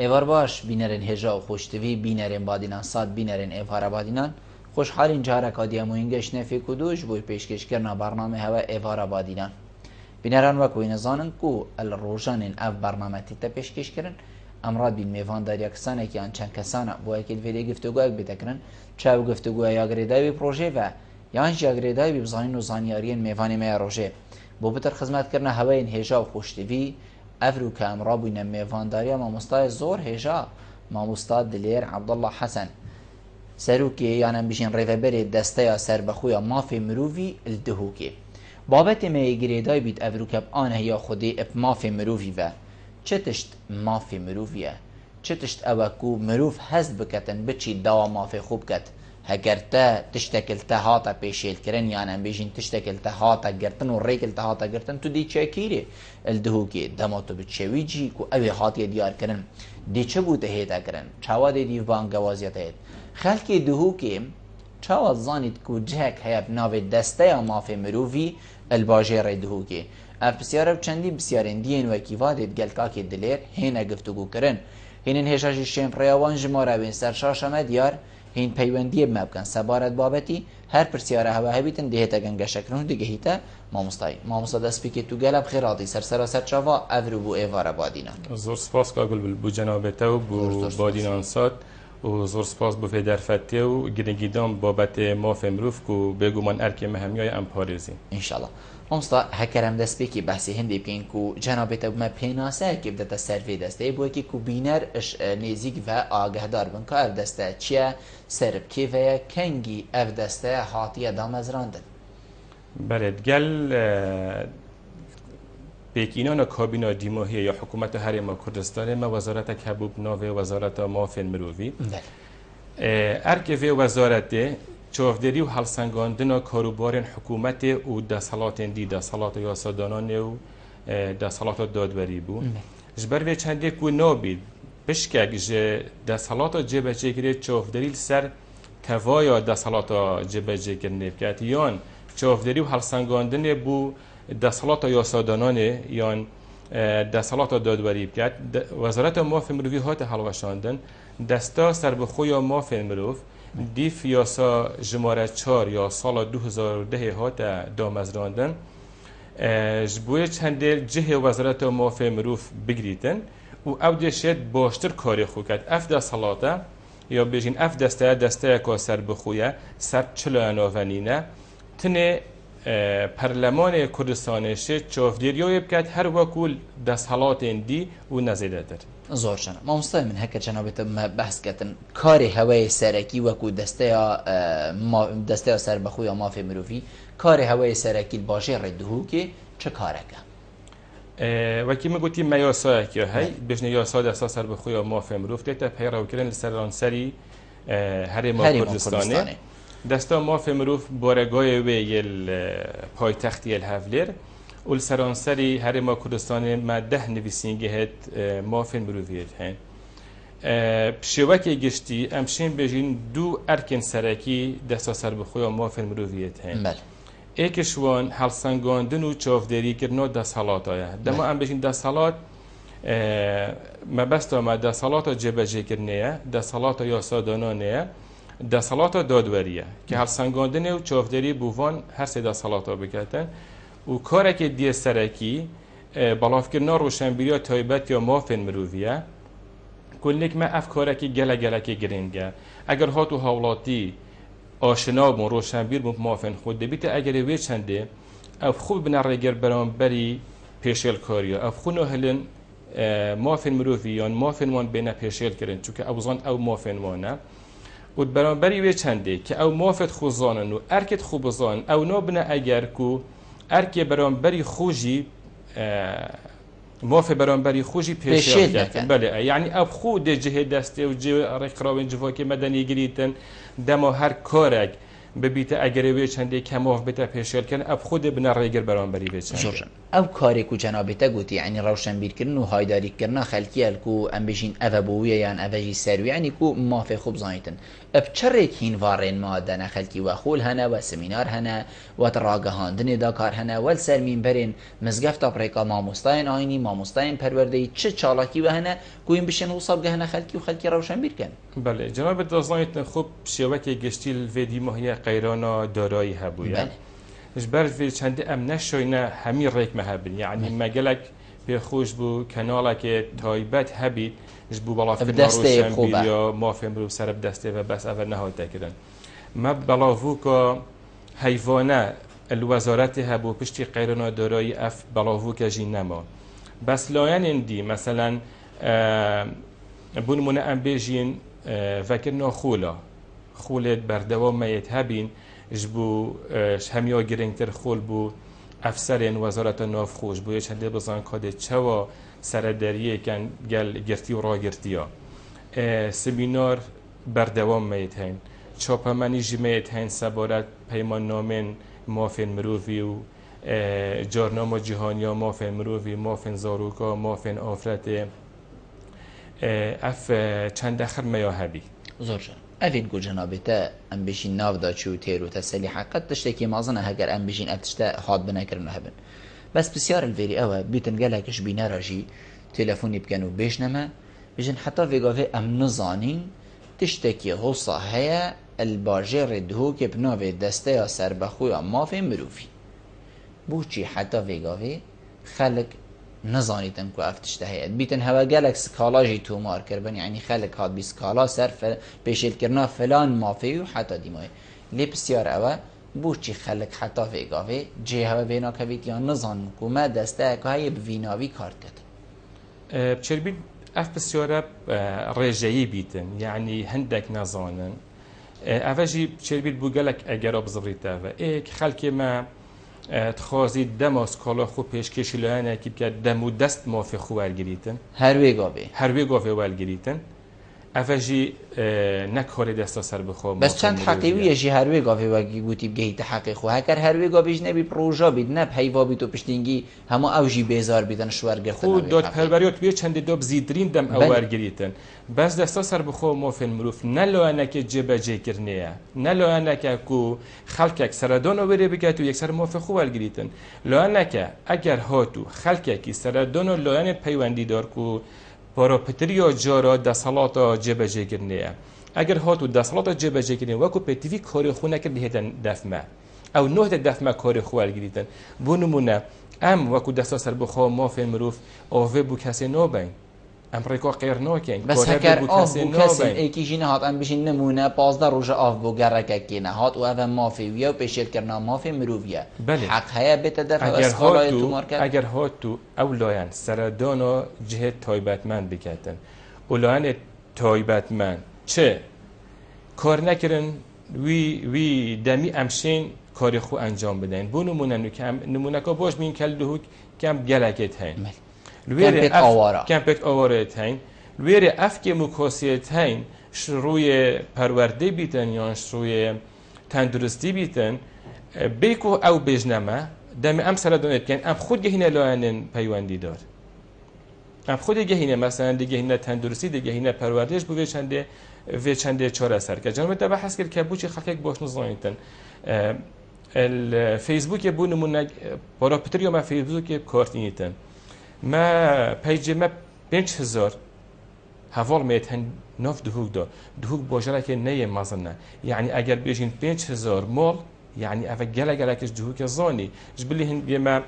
ایوار باش بینرین هجا و خوشتوی بینرین بادینان ساد بینرین ایوار بادینان خوشحالین جارک آدی اموینگش نفی کدوش بوی پیشکش کرنا برنامه هوا ایوار بادینان بینران وکوی نزانن کو الروجانین اف برنامه تیتا پیشکش کرن امراد بین میوان داریا کسانه که آنچن کسانه بو اکیل ویدی گفتگوی بیتکرن چاو گفتگوی یاگریدای پروژه و یانش یاگریدای بزانین و زانیارین میوانی می روژه بو بتر خدمت کرنا هواین هجا و خوشتوی افرو که امرا بوین میوان داریا ماموستای زور هجا ماموستا دلیر عبدالله حسن سروکی یانم بیشین ریوبری دسته سر بخویا مافی مرووی الدهوکی بابت می گریدای بیت افرو که آنه یا خودی اپ مافی مرووی و چتشت مافی مروویه چتشت اوکو مروف هست بکتن بچی دوا مافی خوب کت هگرته تشتکلته هاتا پیشیل کرن یعنی بیشین تشتکلته هاتا گرتن و ریکلته هاتا گرتن تو دی چه کیری الدهوکی دماتو بچوی جی کو اوی هاتی دیار کرن دی چه بوده هیتا کرن چاوا دی دیو بانگوازیت هید خلکی دهوکی چاوا زانید کو جهک هیب ناوی دسته مافی مروفی الباجر دهوکی اف بسیار چندی بسیارین دین و کیوادت گلکاکی دلیر هینه گفتگو کرن هینن هشاشی شمپریوان جماره بین سرشاشمه دیار هین پیوندی مبکن سبارت بابتی هر پرسیاره هوا هبیتن دیهتا گنگه شکرون دیگه هیتا ماموستا دست بی که تو گلب خیراتی سر چاوا افرو بو ایوارا بادینان زور سپاس که اگل بو جنابته و بو بادینان ساد و زور سپاس بو فیدر فتی و گنگیدان بابت ماف امروف که بگو من ارکی مهمیای ام پارزی انشالله ماموستا هکرم دست بی که بحثی هندی بکن که جنابته بو ما پیناسه که بدتا سروی دسته بو که بینر اش نیزیک و آگه دار بن که اف دسته چیه سرب که و کنگی اف دسته حاطیه دامزراندن بله گل پیکینان کابینا دیماهی یا حکومت هرم کردستان ما وزارت کبوب ناوی وزارت مافن مروی ارک و وزارت چوفدری و هلسنگاندن کاروبار حکومت و دستالات دی دستالات یاسادانان و دستالات دادوری بود جبر و چندی کو نابید بشکک ج دستالات جبهه گیری چوفدری سر کوای دستالات جبهه گیری کرد یان چوفدری و هلسنگاندن بو دستالات یاسادانان یان دستالات دادوری کرد وزارت ماف مروی هات حلوشاندن دستا سر بخوی ماف مروف دیف یاسا جماره 4 یا سال 2010 هات دامزراندن جبوی چند جه وزارت ماف مروف بگریتن و او دشت باشتر کاری خو کرد اف دستالاتا یا بجین اف دسته که سر بخویه سر چلو نوونینه تنه پرلمان کردستانش چوفدریوی بکرد هر وکول دستالات دی و نزیده در زور شنا ما مستوی من هک جنابت ما بحث کردن کاری هوای سرکی وکو دسته سر بخوی مافی مروفی کاری هوای سرکی باشه ردهو که چه کاره که وکی من گویی میاسای که هی بجنه یاسا دسته سر بخوی مافی مروف دیتا پیرو کردن سرانسری هرم کردستانه دستا ماف مروف بارگاه ویل پایتختی الهفلر اول سرانسری هرم کردستان ما 10 نویسنگه هت ماف مروفیت هن پشوکی گشتی امشین بجین دو ارکن سرکی دستا سر بخوی ماف مروفیت هن بله ایکشوان هلسنگاندن و چافدری کردن دستالات آیا دما ام بجین دستالات ما بستا ما دستالات جبهه کردنه دستالات یاسادانانه دستالات دادوریه که هلسنگاندن و چافدری بووان هر سه دستالات بکتن و کاری که دی سرکی بالاف کردن روشنبیری تایبت یا مافن مرویه کلیک ما افکاری که گله که گرینگه اگر هاتو حوالاتی آشنا بون روشنبیر بون مافن خود بیت اگر وی چنده اف خوب بنرگر برانبری پیشل کاریا اف خونو هلن مافن مرویان مافن وان بین پیشل کردن چون که ابزان او مافن وانه و برانبری وی چنده که او مافت خوزانن و ارکت خوبزان او نابنه اگر کو ارک برانبری خوجی ماف برانبری خوجی پیشل کردن بله یعنی اب خود جهه دسته و جه رقراوین جواکی مدنی گریتن دما هر کارک ببیته اگر وی چندی کماف بته پیشل کن اب خود بنا ریگر برانبری به چند جورجن او کاری کو جنابته گوتی یعنی روشن بیر کردن و هایداری کردن خلکی الکو ام بجین او بویه یان او جی سروی یعنی کو مافی خوب زایتن اب چرک هین وارن ماده نه خلکی و خول هنه و سمینار هنه و تراگهاندن دا کار هنه ول سرمین برین مزگفت افریقا ماموستاین آینی ماموستاین پرورده چه چالاکی و هنه کوین بشن وصاب گهنه خلکی و خلکی روشن بیر کن بله جناب دازایتن خوب شوکه گشتیل ویدی ماهی قیرانا دارایی هبویه جبر في چند ام نشوينا همي ريك مهبن يعني مجالك بخوش بو كنالك تايبت هبيت جبو بلا في مروشن بيا ما في مرو سر بدسته بس اول نهاد تكرن ما بلاوكا حيوانه الوزارت هبو پشتی قیرانا دارایی اف بلاوكا جينما بس لاين اندي مثلا بون من ام بيجين فكرنا خولت بردوام ميت هبين جبو همیا گرینگتر خول بو افسرین وزارت ناف خوش بو یه چنده بزن کاده چوا سردریه کن گل گرتی و را گرتیا سمینار بردوام میت هین چاپمنی جمیت هین سبارت پیمان نامن مافین مروفی و جارنامه جهانیا مافین مروفی مافین زاروکا مافین آفرت اف چند اخر میا هبی زورجان افید گو جنابته ام بشین ناو دا چو تیرو تسلی حقیقت تشتکی مازنه هگر ام بشین افتشته حاد بنکرنه هبن بس بسیار الویری اوه بیتن گلکش بینه راجی تلفونی بکنو بیشنمه بجن حتی ویگاوه ام نزانین تشتکی غصه هیا الباجر دهو که بناوه دسته یا سربخو یا مافی مروفی بوچی حتی ویگاوه خلق نزانیتن کو افتشته هيت بیتن هوا گلک سکالاجی تو مار کربن یعنی خلق هاد بی سکالا سر پیشل کرنا فلان مافی و حتی دیمای لی بسیار اوه بوچی خلق حتی ویگاوه جه هوا بینا کوید یا نزان کو ما دسته که های بویناوی کارت کد بچربید اف بسیار رجعی بیتن یعنی هندک نزانن اوه بچربید بو گلک اگر ابزبریت اوه ایک خلق ما تخوازی دماس کالا خوب پیشکشی لعنه کی که دمو دست مافی خوب ورگریتن هر وی گاوه ورگریتن افجی نکاری دستا سر بخوام بس چند حقیقیه جی هر وی گاوه وگی گویی بگی تحقیق خو هکر هر وی گاوهش نبی پروژه بید نه پیوا بی تو پشتینگی همه اوجی بیزار بیدن شوار گرفتن خود داد پروریات بیه چند دو بزیدرین دم او ورگریتن بس دستا سر بخوام مافن مروف نلوانه که جبه جکرنیه نلوانه که کو خلک سردان وری بگه تو یک سر ماف خوب ورگریتن لوانه که اگر هاتو خلک کی سردان لوانه پیوندی دار کو پاراپتریا جارا دستالات جبهه گرنیه اگر هاتو دستالات جبهه گرنیه وکو پتیوی کاری خونه کرد هیتن دفمه او نه دفمه کاری خوال گریتن بونمونه ام وکو دستا سر بخوا مافین مروف آوه بو کسی نابین امریکا غیر ناکن بس هکر آف بو کسی ایکی جینه هات ام بشین نمونه 15 روز آف بو گرک کی نه هات و اوه مافی ویا پیشل کرنا مافی مروفیه حق هيا بتدفع اسکالای تو مارکت اگر هاتو اولایان سردانا جهت تایبتمند بکتن اولایان تایبتمند چه کار نکرن وی دمی امشین کاری خو انجام بدن بو نمونه نمونه که باش مین کل دهو کم گلکت هین کمپت آواره هین لویر افک مکاسیت هین شروع پرورده بیتن یا شروع تندرستی بیتن بیکو او بجنمه دم ام سردانت کن ام خود گهینه لاینن پیوندی دار ام خود گهینه مثلا دیگه هینه تندرستی دیگه هینه پروردهش بو چنده چاره سر که جناب ده بحث کرد که بوچی خلک باش نزانیتن الفيسبوك يبون من برا بتريو ما فيسبوك كارتينيتن ما پیج ما 5000 هوال میتن نف دهوک باجره که نه مازنه یعنی اگر بیشین 5000 مال یعنی اول گله کش دهوک زانی جبلی هند ما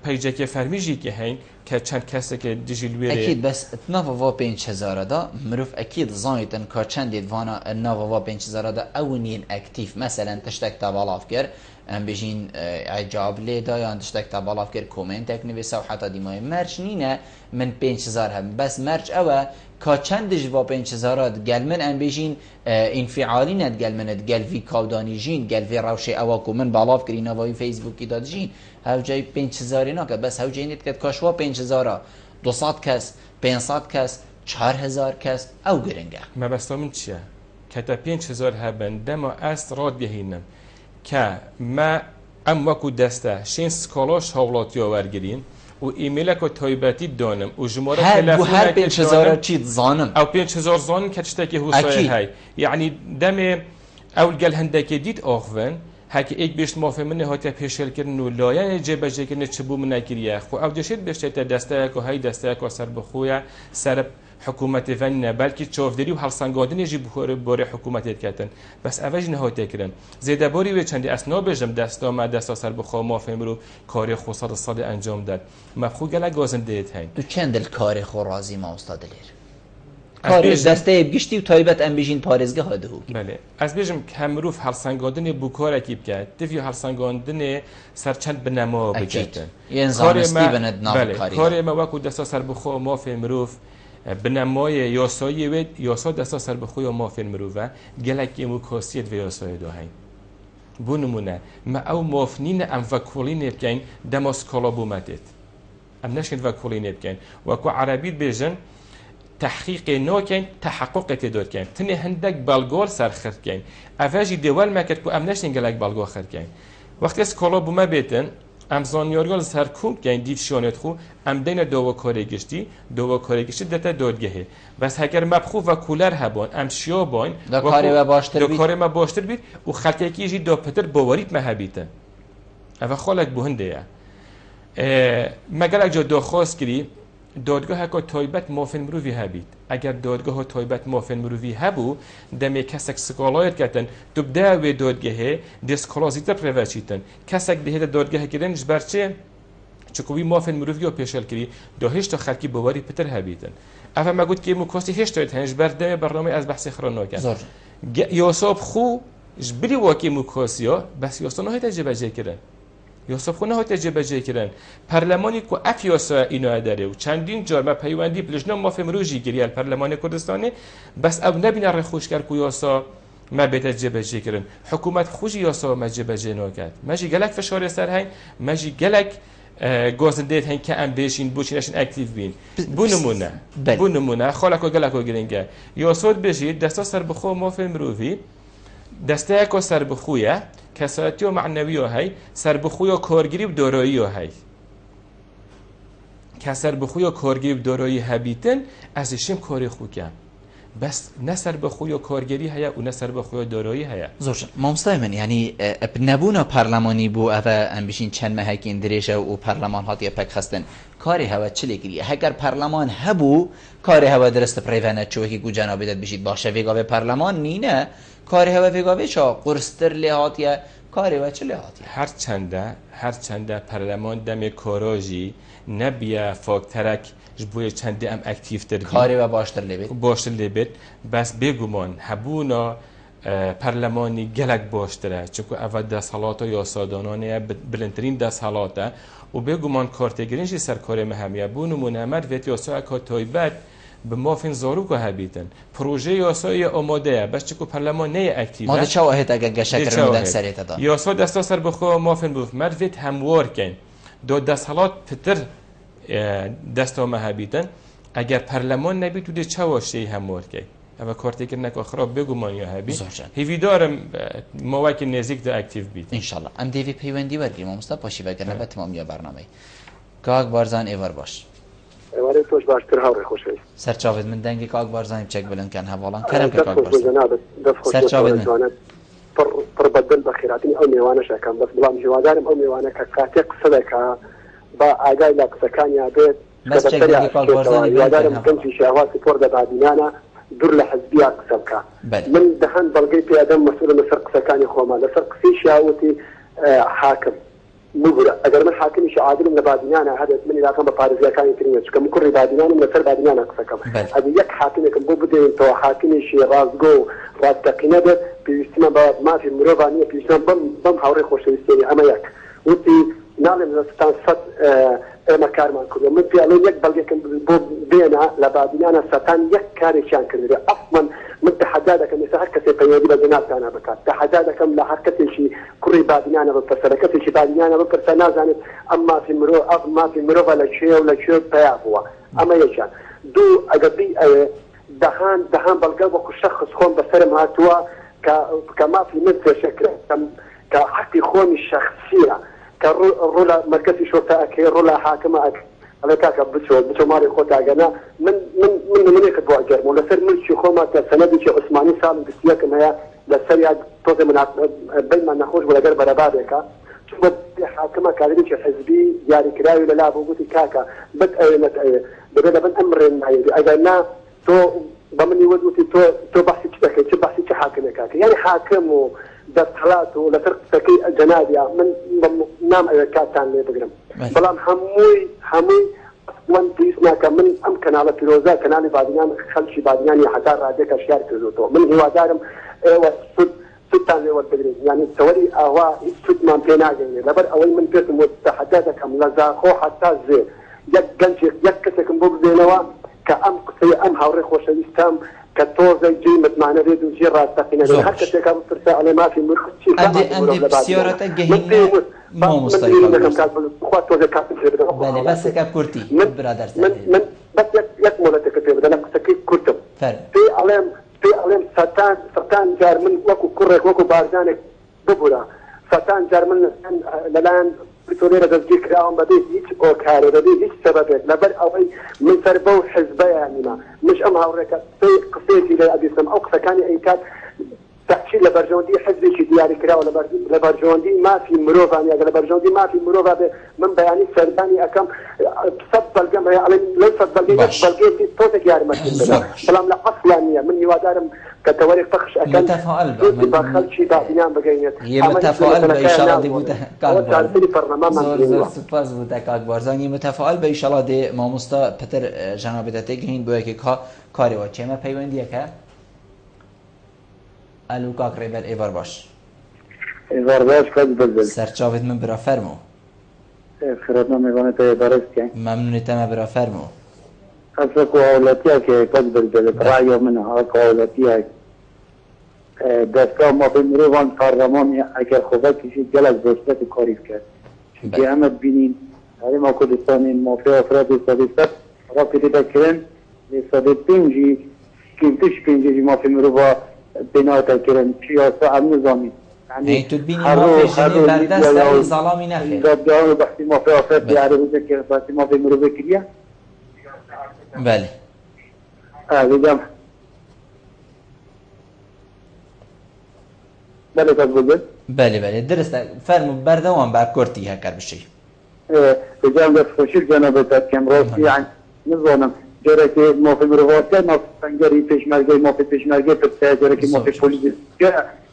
پیجه که فرمیجی که هین که چند کسی که دیجیلویره اکید بس نوا 5000 دا مروف اکید زانیتن که چند دیوانا نوا 5000 دا اونین اکتیف مثلا تشتک تبالاف کرد ام بجین اعجاب لیدا یا تشتک تبالاف کرد کومنتک نویسه و حتی دیمای مرچ نینه من 5000 هم بس مرچ اوه که چندش با 5000 گل من ام بجین انفعالی ند گل مند گل وی کاودانی جین گل وی روشه اوه کو من بالاف کری نوای فیسبوکی داد جین هاو جای 5000 نکرد بس هاو جای نیت کرد کاشوا 5000 200 کس 500 کس 4000 کس او گرنگه ما بس من چیه کە تا 5,000 هەبن دەما ئەست ڕادگەهێنم کە ما ئەم وەکو دەستە شین سکۆڵۆش هەوڵاتیەوە وەرگرین و ئیمێلەکە تایبەتی دانم و ژمارە هەر 5,000 چیت زانم ئەو 5,000 زانم کە شتێکی هوسای هەی یعنی دەمێ ئەو گەل هەندێکی دیت ئاخڤن هەکە ئێک بێشت مافێ منێ هاتیە پێشێلکردن و لایەنێ جێبەجێکردنە چ بوو منەکریە خۆ ئەو دەشێت بێشتێتە دەستەیەک و هەی دەستەیەکەوە سەر بخۆیە سەر حکوومەتی ڤەنە بەلکی چۆفدەری و هەڵسەنگاندنێژی بۆرە حکوومەتێت کاتن بەس ئەڤەژ نەهاتێکردن زێدەبۆری وێ چەندی ئەس نابێژم دەستۆمە دەستا سەر بخۆ مافێ مرۆ کاری خۆ سەد ئەنجام داد مەخوو گەلە گۆزندەیەت هەین تو چەند کاری خۆ ڕازی ماوەستا دلێر کاری دەستەیە گشتی و تایبەت ئەم بژین پارێزگە هەدەهوو بەێ ئەس بێژم کە مرۆڤ هەڵسەنگاندنێ بوو کارێکی بکات تڤی هەڵسەنگاندنێ سەر چەند بنەمەوە بکەیتن کارێمە وەکو دەستا سەر بخۆ مافێ مرۆڤ بنەمایە یاسایی وێت یاسا دەستا سەر بخۆی و مافێن مرۆڤە گەلێکی ئەم و کۆسیێت بە یاسایی داهین بۆ نمونە مە ئەو مافنینە ئەم ڤەکۆڵینێ بکەین دەما سکۆڵا بوومەتێت ئەم نەشێت ڤەکۆڵینێ بکەین وەکو عەرەبیت بێژن تحقیقی ناکەین تحققی تێدا بکەین تنێ هەندێک بەڵگۆر سەرخردکەین ئەڤژی دێوەل مەکرد و ئەم نەشتین گەلێک بەڵگۆ خردکەین وەختی سکۆڵا بوومە بێتن ئەم زانیاریۆل سەر کوم بکەین دیت شوێنێت خو ئەم دەینە دۆوە کۆرێگشتی دۆوە کۆرێگشتی دەتە دۆرگەهێ بەس هەگەر مەبخوو بە کولەر هەبوون ئەم شیۆ بۆین کارێمە باشتر بیت و خەڵکێکیژی دۆپتر بۆ وەریتمە هەبیتن ئەوە خۆڵێک بوو هەندەیە مەگەلێک جۆ دۆخۆز کردی دادگاهێکە تایبەت مافێن مرۆڤی هەبیت ئەگەر دادگاهە تایبەت مافێن مرۆڤی هەبوو دەمێ کەسێک سکۆڵایەت کەتن تو بداوێ دادگەهێ دێسکۆڵازیتە پرێڤەچیتن کەسێک دەهێتە دادگەهەکردنش بەرچێ چکوی مافێن مرۆڤی و پێشێلکردی دۆ هێشتا خەڵکی بۆوەری پتر هەبیتن ئەفە مەگوت کێم و کۆستی هێشتێت هەنج بەردەمێ بەڕنامەی ئەس بەحسی خڕۆنۆکە یۆسۆب خوو بری وەکیم و کۆسیۆ بەس یۆسۆ نەهێتە جێبەجێکردن یۆسف خۆ نەهاتە جێبەجێکردن پەرلەمانی کو ئەف یۆسا ئینۆە دەرێ و چەندین جۆرمە پەیوەندی پلژنە مافێ مرۆژی گریال پەرلەمانی کوردستانی بەس ئەو نەبینە ڕێخۆشکار و یۆسا ما بێتە جێبەجێکردن حکوومەت خوژی یۆسا مە جێبەجێ ناکات مەژی گەلک فشارێ سەر هەین مەژی گەلک گۆزندێت هەین کە ئەم بێژین بۆچی نەشن ئەکتیڤ بین بوو نمونە خۆڵەکۆ گەلەکۆ گرنگە یۆسۆت بێژیت دەستە سەر بخۆ مافێ مرۆڤی دەستەیەکۆ سەر بخویە کەسەتی و معنەویۆ هەی سەر بخوی و کۆرگری و دۆرۆییۆ هەی کە سەر بخوی و کۆرگری و دۆرۆیی هەبیتن ئەزیشیم کۆری خوکە بەس نەسەر بخوی و کۆرگەری هەیە و نەسەر بخوی و دۆرۆیی هەیە زۆر مامۆستای من ینی نەبوونە پەرلەمانی بوو ئەوە ئەم بشین چەند مەهەکین درێژە و پەرلەمان هاتیە پەک خستن کاری هەوە چلێگیری هەگەر پەرلەمان هەبوو کاری هەوە درستە پرێڤەنە چۆکی گوجانە بێت بشید باشە وێگاوێ پەرلەمان نینە کاری هەوە وێگاوێ چا قورستر لێ هاتیە کارێوە چ لێ هاتیە هەرچەندە پەرلەمان دەمێ کۆرۆژی نەبیە فۆکتەرەک بۆیە چەندی ئەم ئەکتیڤتر کارێوە باشتر لێبێت بەس بێگومان هەبوونە پەرلەمانی گەلک باشترە چونکە ئەوە دەسەڵاتە یاسادانانەیە بلندترین دەسەڵاتە و بێگومان کارتێگرنجی سەر کارێمە هەمیە بوو نمونەمەر بێت یاسایەکە تایبەت به مافین زاروکە هەبیتن پروژه یاسایی ئامادەیە بەس چکو پەرلەمان نەیە ئەکتیڤە مادە چاوە هێتا گەشەکردن سەرێتەدا یاسا دەستا سەر بخۆ مافین بوو مەروێت هەموارکەین دۆ دەسەڵات پتر دەستەوە هەبیتن ئەگەر پەرلەمان نەبیت و دێ چاوە شەی هەموارکەی ئەمە کارتێکردنەکە خراپ بێگومانیا هەبی هیویدارم ماوەکی نێزیکدا ئەکتیڤ بیت ئینشاءڵڵا ئەم دەیوێ پەیوەندی وەرگرین مامۆستا پاشی بەگەرنە بە تەمامیە بەرنامەی کاک بارزان ئێوەر باش ئێوارەی تۆش باشتر هاوڕێ خۆشەویست سەرچاوت من دەنگی کاک بارزانی بچێک بلندکەن هەواڵان کەرم پێ کاک بارزان سەرچاوت من پڕ بەدڵ بە خێراتنی ئەو میێوانەشەکەم بەس بەڵام هیوادارم ئەو میێوانە کە کاتێک قسە دەکا بە ئاگای لە قسەکانیا بێت هیوادارم گەنجی شاواسی پۆر دەبادینانە دوور لە حەزبیا قسە بکە من دەهەن بەڵگەی پێدەم مەسئول لەسەر قسەکانی خۆمان لەسەر قسەی شاوتی حاکم مگورە ئەگەر من حاکمیش عادلم لە بادینانە هەبێت من علاقەم بە پارێزیەکانی ترینە چکە من کوڕی بادینانم لەسەر بادینانە قسەکەم ئەگەر یەک حاکمێکم بۆ بدەینەوە حاکمیشی ڕاستگۆ و ڕاستەقینە بێت پێویستمە بە مافی مرۆڤ نییە پێویستمە بەم هاوڕێ خۆشەویستێنی ئەمە یەک وتی ناڵێن لەستان سەد ئێمە کارمان کردو من پێڵێ یەک بەڵگێکم بۆ بێنە لە بادینانە سەتان یەک کارێکیان کردێ ئەفڵەن من تەحەدا دەکەم ئێستا هەر کەسێ پەیوەندی بە جەنابتانە بکات تەحەدا دەکەم لە هەر کەسێکی کوڕی بادینانە بپرسە لە کەسێکی بادینانە بپرسە نازانێت ئەم مافی مرۆڤە لە کوێ و لە کوێ پیا بووە ئەمە یەکیان دوو ئەگەر دهان بەڵگە وەکو شخص خۆم بەسەرم هاتووە کە مافی من پێشەکرا کە حەقی خۆمی شخصیە کە ڕوو لە مەرکەزی شۆرتا ئەکەی ڕوو لە حاکمە ئەڵێ کاکە بچۆ ماڵی خۆتاگەنا من نمونەیەکت بۆ ئەگەرم و لەسەر ملکی خۆما کە سەنەدێکی عوسمانی ساڵی 21 هەیە لەسەر یا تۆزێ بینمان نەخۆش بوو لەگەر بەرەبابێکە چون بە حاکمە کارێکی حزبی دیاریکراوی لەلا بۆ گوتی کاکە بت ئەوێنەت ئەوێ دەبێت لە بن ئەم ڕێنمایەوی ئەگەر نا تۆ بە منی وەدوتی تۆ بەحسی چ دەکەی چ بەحسی چ حاکمێکاکە یعنی حاکم و دەستهڵات و لەسەر قسەکەی جەنابیا من نام ئەوێ کاتان لێ بگرم بەڵام هەمووی من پێویست ناکە من ئەم کەناڵە پیرۆزە کەناڵی بادینان خەڵکی بادینانی حتا ڕادێکە شیار کردوتەوە من هیوادارم ئێوە سودتان لێ وەربگرین یعنی سەوەری ئاوا هیچ سودمان پێ ناگەینێ لەبەر ئەوەی من پێتم تەحەدا دەکەم لە زاخۆ حتا زێ یەک گەنجێک یەک کەسێکم بۆ بزێنەوە کە ئەم قسەی ئەم هاوڕێ خۆشەویستم کە تۆزە جێ متمانە بێت و جێ ڕاستەقینە هەر کەسێکا بپرسە ئەڵێ مافی مرخچی ئەندێ پرسیارەتە گەهینە مامۆستای خوا تۆزە کاتم پێ بدەم بەڵێ بەسێکە کورتی برادەر من بەس یەک مۆڵەتێکە پێ بدەم قسەکەی کورتم پێی ئەڵێم سەتان جار من وەکو کوڕێک وەکو بارزانێک ببوورە سەتان جار من لەلایەن پرتۆلێرە دەستگیر کراوم بەبێ هیچ ئۆکارێ بەبێ هیچ سەبەبێک لەبەر ئەوەی من سەر بەو حزبەیانیمە مش ئەم هاوڕێکە قسەیەکی لێ ئەبیستم ئەو قسەکانی ئەیکات تحچی لە بەرژەوەندی حزبێکی دیاری کراوە لە بەرژەوەندی مافی مرۆڤانی ئەگەر لە بەرژەوەندی مافی مرۆڤ بێ من بەیانی سەردانی ئەەکەم سەد بەڵگەم هەیە ئەڵێن لەو سەد بەڵگەیەکی تۆتێک یارمەتیم بدە بەڵام لە ئەسڵان نییە من هیوادارم کە تەوەرێک پەخش ئەەکەن بە خەڵکی دابینیان بگەینێت متفائل بە ئینشاءالله دێ بوو پەرلەمانمان سوپاس بوو کاک بارزانی متفائل بە ئینشاءالله دێ مامۆستا پەتر جەنابێتە تێگەین بۆ یەکێک کارێەوە چێمە پەیوەندیەکە ئەلو کاک ڕێبەر ئێوار باش ئێوار باش کاک بەرزل سەرچاوت من برا فەرموو خێراتنە میوانێتەوە بەڕێستیان مەمنونێتەمە برا فەرموو ئەسەکو هاوڵاتیەکێ کاک بەرزل ڕایە من هاکە هاوڵاتیەک دەستگا مافی مرۆڤان پارلەمانی ئەگەر خۆڤەکیشی گەلک بۆشتەتی کاریف کرد چونکە ئەمە بینین هەرێما کوردستانی مافی ئەفرادی سەدی سەد ڕاپێتی دەکردن لێ سەدی پێنجی کیمتش پێنجێکی مافی مرۆڤە بناوتە کردن سیاسە ئەم نظامی يعني تبيني ما في جنين بردست ظلامي نخير دادگاه بحثی مافی آفراد بیاره بوده که بحثی مافی مروبه کریه بله بگم بله کاک بگم بله درسته فرمو بردوان بر کرتی هکر بشی بگم دست خوشیل جنابتت کم راستی یعنی نظانم جره که مافی مروباته نافسنگری پیشمرگی مافی پیشمرگی پرسه جره که مافی پولیس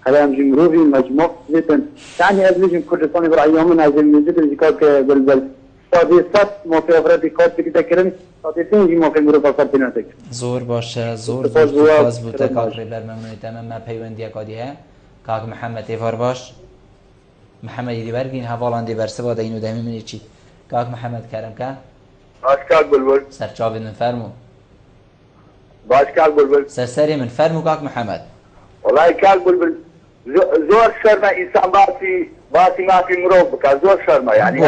هذا همجي مروفي مجموع زيتن يعني أزليج كردستان برأيهم من هذا الموجود اللي كان كبلبل صادي صد ما في أفراد كات بتذكرني صادي تنجي ما في مروفا صار بناتك زور باشه زور باز بوده کاک ریبر ممنونی تمام ما پیوندی کادیه کاک محمد ایوار باش محمد دیبر گین حوالان دیبر سوا دینو دمی منی چی کاک محمد کرم که باش کاک بلبل سرچاوی من فرمو باش کاک بلبل سرسری من فرمو کاک محمد والله کاک بلبل زور شرمه انسان باسی ما في مروف بك زور شرمه يعني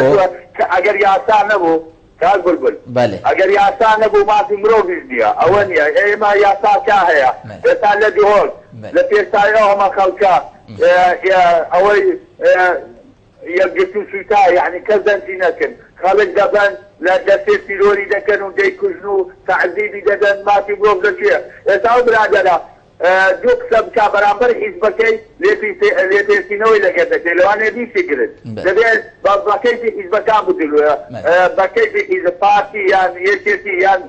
اگر یاسا نبو کاک بلبل بله اگر یاسا نبو ما في مروف ازدیا اونیا ايما یاسا كا هيا بسال لدي هول لبيرتايوهم خلقا اوي يقتو سوتا يعني كذا نكن خالق دبن لا دسير تيروري دكن ودي كجنو تعذيبي دكن ما في مروف دشيه يساو برادرا دوك سب کا برابر حزبکی لیتی سینوی لگته لوانه دی فکرت دبیر باکی فی حزبکان بدلوه باکی فی حزب پارتی یعنی یکی یعنی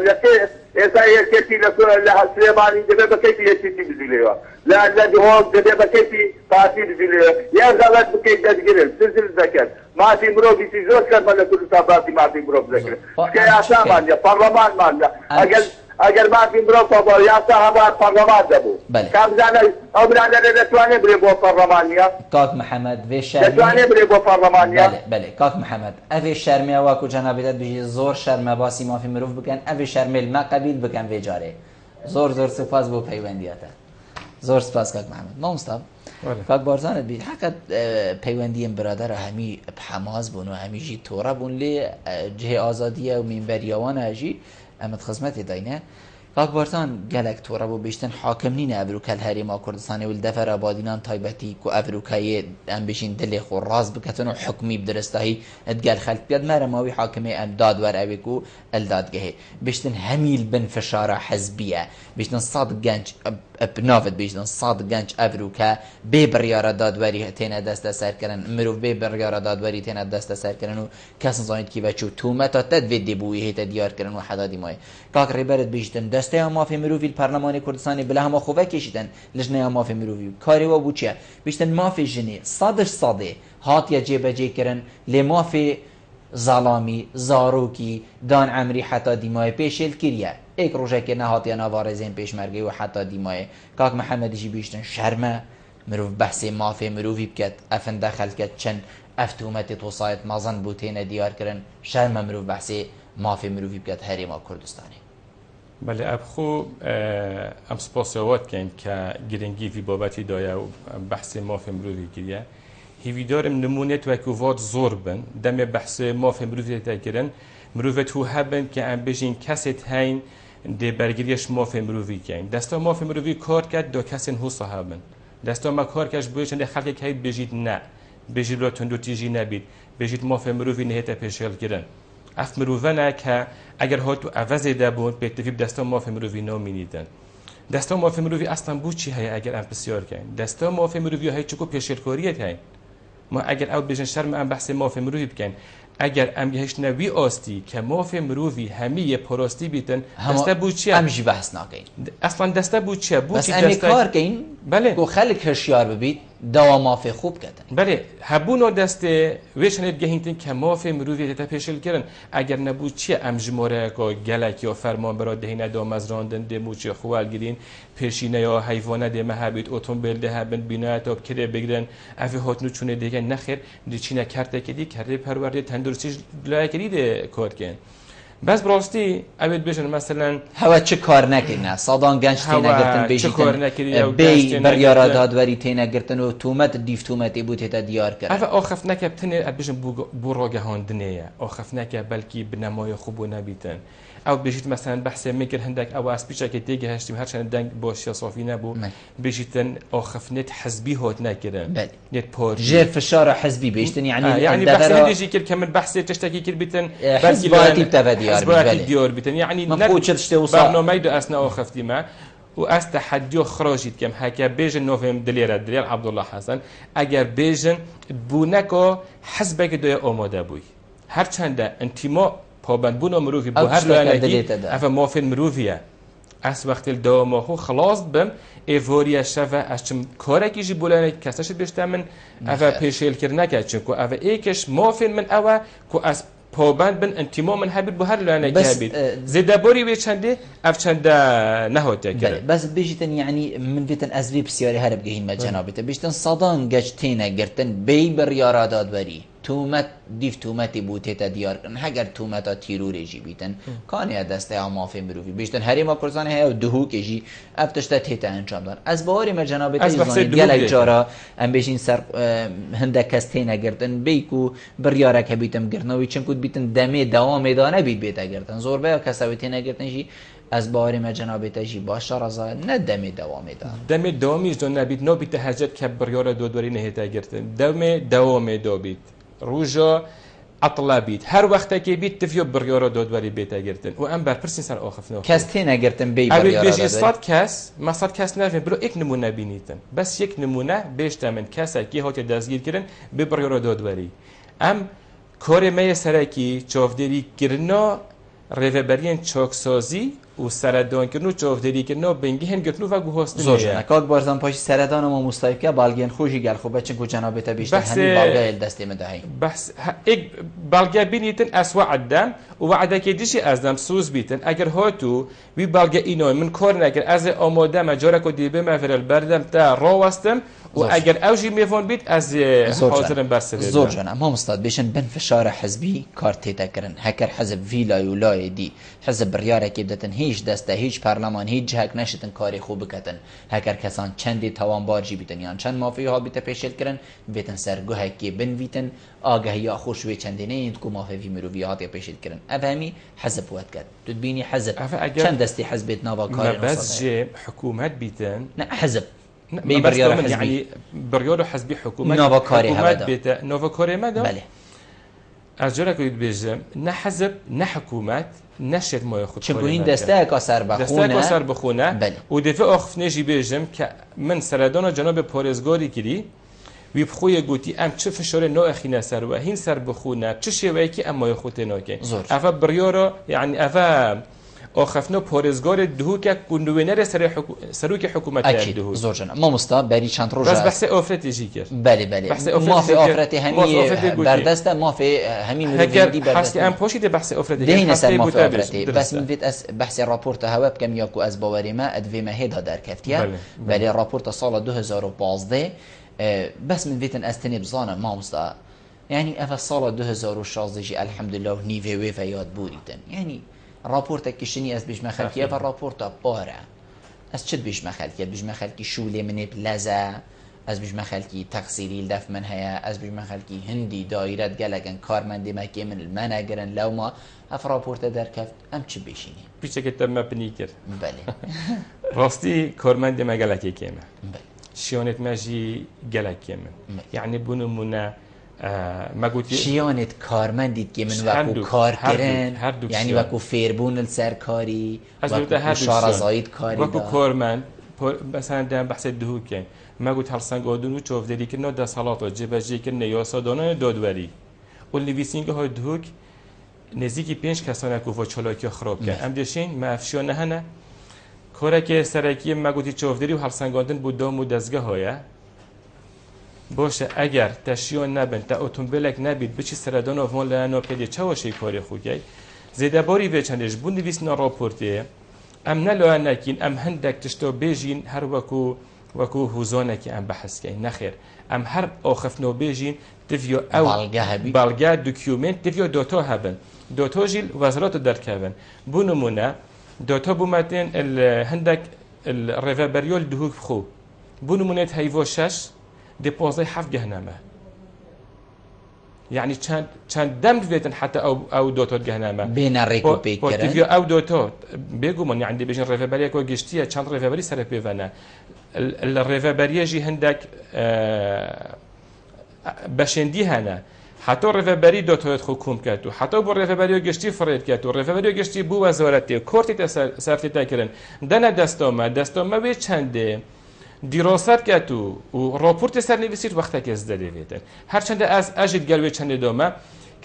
لکه ایسا یکی لها سلیمانی دبیر باکی فی یکی بدلوه لا جواب دبیر باکی فی پارتی بدلوه یا غلط باکی دادگیره سلسل ذکر ما فی مرو بیسی زور کرد من لکل ساباتی ما فی مرو ذکر که آسا مانجا پارلمان مانجا اگر ما فی مرو فبار یاسا هوا پارلمان دبو کام زنه او برانه نتوانه بری بو پارلمانیا کاک محمد وی شرمی نتوانه بری بو پارلمانیا بله کاک محمد اوی شرمی واکو جنابیدت بجی زور شرم باسی ما فی مرو بکن اوی شرمیل ما قبیل بکن وی جاره زور سپاس بو پیوندیاته زور سپاس کاک محمد ما مستم کاک بارزانت بید حقیقت پیوندیم برادر همی حماس بون و همی جی توره بون لی جه آزادیه و منبریوان هجی امد خدمت داینه کاک بارتان گلک تورا بو بیشتن حاکم نین افروکل هریما کردستانی و الدفر آبادینان تایبتی کو افروکایی ام بشین دلی خو راز بکتن و حکمی بدرستایی ادگل خلق بیاد مره ماوی حاکمی امداد ور اوی کو الدادگهی بیشتن همیل بن فشار حزبیه بیشتن صاد گنج بنافد بیشتن صاد گنج افروکا بی بریار دادوری تینه دست سر کردن مروف بی بریار دادوری تینه دست سر کردن و کس نزانید کی بچو تومتا تدوید بویی هیت دیار کردن و حدادی مای کاک ریبرت بیشتن دسته مافی مروفی البرلمان کردستانی بله هم خوبه کشیدن لجنه مافی مروفی کاری و بوچه بیشتن مافی جنی صاده هات یا جیب جی کردن لمافی ظلامی زاروکی دان عمری حتی دیمای پیشل کریه ایک روزه که نهات یا نوارزین پیش مرگی و حتی دیمای کاک محمدی جی بیشتن شرمه مروف بحث مافی مروفی بکت افن داخل کت چند افتومتی توصایت مازن بوتین دیار کرن شرمه مروف بحث مافی مروفی بکت هریما کردستانی بله ابخو ام سپاسیوات کن که گرنگی وی بابتی دایا و بحث مافی مروفی کریه هیوی دارم نمونت و کوات زور بن دم بحث مافی مروفی تاکرن مروفت هو هبن که ام بجین کست هین دی برگریش مافی مروفی کن دستا مافی مروفی کار کرد دو کسین هو صاحبن دستا ما کار کش بویش اند خلقی که بجید نه بجید لاتون دو تیجی نبید بجید مافی مروفی نهیت پیشل کردن اف مروفنه که اگر هاتو عوض دبون به اتفاق دستا مافی مروفی نامینیدن دستا مافی مروفی اصلا بود چی هی اگر ام بسیار کن دستا مافی مروفی های چکو پیشل کاریت هی ما اگر او بجن شرم ام بحث مافی مروفی بکن اگر ام گهش نوی آستی که مافی مروفی همیه پراستی بیتن دستا بود چی همجی بحث ناکین اصلا دستا بود چی بس امی کار کن بله کو خلق هشیار ببید دوا مافی خوب کردن بله هبونو دسته ویشنید گهینتن که مافی مروفی تا پیشل کردن اگر نبود چی ام جماره کو گلک یا فرمان برای دهینه دام از راندن دموچی خوال گیرین پیشینه یا حیوانه دم هبید اتومبیل ده هبن بنا تا کره بگیرن افی هات نچونه دیگه نخیر دیچینه کرده کدی کرده پرورده تندرستی لایکری ده کار کن بس براستی اوید بشن مثلا هوا چه کار نکنه صادان گنج تینا گرتن بیشتن بی بریارا دادوری تینا گرتن و تومت دیف تومتی بود هتا دیار کرد اوه آخف نکه بتنه بشن بوراگه هاندنه آخف نکه بلکی بنمای خوب نبیتن او بجید مثلا بحث میکر هندک او اسپیچا که دیگه هشتیم هرچند دنگ باشی صافی نبو بجیتن آخف نت حزبی هات نکردن نت پارتی جر فشار حزبی بیشتن يعني بحث نديجي كمل بحث تشتكي كل بيتن حزباتي بتفاديار ديار بيتن يعني مفقود تشتي برنامج دو اسنا آخف ديما و از تحدی خراجید کم هک بیژن نوفم دلیل عبدالله حسن اگر بیژن بونکو حزب که دوی آماده بوی هرچند انتما پابند بون مروفی با هر لعنتی اف موافق مروفیه از وقت الدوامه خلاص بم ایواریا شفه از چم کاری که جی بولانه کسش بیشتر من اف پیشیل کرد نکرد چون که اف ایکش موافق من اوا که از پابند بن انتما من حبیب به هر لعنه که حبیب زدباری به چنده اف چنده نهاته کرد بس بیشتن یعنی من بیتن ازوی بسیاری هرب گهین ما جنابت بیشتن صدان گشتینه گرتن بی بریارا دادوری تومت دیف تومتی بوته تا دیار کن هگر تومتا تیروری جی بیتن کانی دسته مافی مروفی بیشتن هریما کرزانه های دهو که جی افتشتا تیتا انجام دار از باری ما جنابت ایزانید گلک جارا ام بیشین سر هنده کستینه گرتن بیکو بریاره که بیتم گرتنوی چن کود بیتن دمه دوام دانه بید بیتا گرتن زور بیا کساویتینه گرتن جی از باری ما جنابت جی باشه رضا نه دمه دوام دار دمه دوامیش دون نبید نو بیت هجت که بریاره دودوری نهیتا گرتن دمه دوام دو بیت روجا اطلبيت هر وقت که بیت تفیو بریارا دادوری بیت گرتن و ام بر پرسین سر آخف نو کس تینا گرتن بی بریارا دادوری صد کس ما صد کس نفهم برو یک نمونه بینیتن بس یک نمونه بیشتر من کسی که هات دستگیر کردن به بریارا دادوری ام کار می سرکی چافدری کردن ریوبرین چاکسازی و سردان کردن چافدری کردن بنگی هن گرتن و گوهاستن زوجه نکات بارزان پاش سردان ما مستعف که بالگین خوشی گل خوبه چون که جنابت بیشتر همین بالگای دستی مدهی بس یک بالگا بینیتن اسوا عدم و وعده که دیشی ازدم سوز بیتن اگر هاتو وی بالگا اینو من کار نکرد از آماده مجاره کو دیبه مفرل بردم تا راوستم و اگر اوجی میفون بیت از حاضرم برسه زور جان ما مستعد بیشن بن فشار حزبی کارتی تکرن هکر حزب ویلای ولای دی حزب بریاره که بدتن هیچ هیچ دسته هیچ پارلمان هیچ جهک نشتن کاری خوب بکتن هکر کسان چندی توانبار جی بیتن یان چند مافی ها بیت پیشل کرن بیتن سرگوه کی بن بیتن آگاهی خوش و چندینه این کو مافی وی مرویات پیشل کرن افهمی حزب وقت کرد تبینی حزب چند دستی حزب نوا کاری بس حکومت بیتن نه حزب بريار حزبي يعني بريار حزبي حكومة نوفا كوري هذا نوفا كوري ماذا بله أرجوك يد بيجم نحزب نحكومات نشد ما ياخذ شبوين دسته كسر بخونه دسته كسر بخونه بله ودفع أخف نجي بيجم من سردان جناب پارێزگاری كري ويبخوي قوتي أم چه فشار نو أخينا سر و هين سر بخونه چه شيء كي أما ياخذ ناكي أفا بريارا يعني أفا آخفنا پارێزگار دهوک گندوینر سروک حکومت دهوک زور جنا ما مستا بری چند روز بس بحث آفرتی جی کرد بله ما في آفرتی همی بردست ما في همی مرویدی بردست ام پاشید بحث آفرتی دهین سر ما في آفرتی بس من فيت بحث راپورت هوا بكم ياكو از باوری ما ادوی ما هدا در کفتیا ولی راپورت سال 2015 بس من فيت استنی بزانم ما مستا يعني اف سال 2016 جي الحمد لله نيفي ويفا ياد بوريتن يعني راپورت کشنی از بیش مخالکیه و راپورت باره از چه بیش مخالکیه بیش مخالکی شوله من بلزه از بیش مخالکی تقصیری لف من هيا از بیش مخالکی هندی دایرت گلگن کارمندی مکی من المناجرن لو ما اف راپورت در کفت ام چه بیشینی بیچه که تم مبنی کرد بله راستی کارمندی ما گلکی کیمه بله شیانت ماجی گلکی من یعنی بونمونه ما قلت شیانت کارمندید که من وکو کار کردن یعنی وکو فیربون السرکاری وکو شارزاید کاری وکو کارمند مثلا دم بحث دهوکن ما قلت هرسنگ آدونو چوف دلی کرنا ده صلاة جبهه کرنا یاسادانه دادوری ولی ویسینگ های دهوک نزدیکی 5 کسانه کوفا چالاکی خراب کرد ام دشین ما افشیان نهنه کاره که سرکی ما قلت چوف دلی و هرسنگ آدن بود دام و دزگه های باشه اگر تشیان نبند تا اتومبیلک نبید بچی سردان و مال لعنو پیدا چه واشی کاری خوگی زیده باری به چندش بوند ویس نراپورته ام نلو نکین ام هندک تشتو بیجین هر وکو هوزانه که ام بحث کین نخیر ام هر آخف نو بیجین تفیو او بالگه دوکیومنت تفیو دوتا هبن دوتا جیل وزارت درکبن بونمونه دوتا بومتن هندک الريفابريول دهوك خو بونمونه هیوا 6 ديبوزي حف جهنمه يعني كان دم فيتن حتى او دوتات جهنمه بين الريكو بيكرن او دوتات بيقول من يعني بيجن ريفابريا كو جشتيه كان ريفابري سر بيفنا الريفابريا جي هندك بشندي هنا حتى الريفابري دوتات حكوم كاتو حتى بو الريفابريا جشتي فريد كاتو الريفابريا جشتي بو وزارتي كورتي سرتي تاكرن دنا دستوما بي چنده دراسات کردو و راپورت سرنویسید وقتی که از داده ویدن هرچند از اجد گلوی چند دومه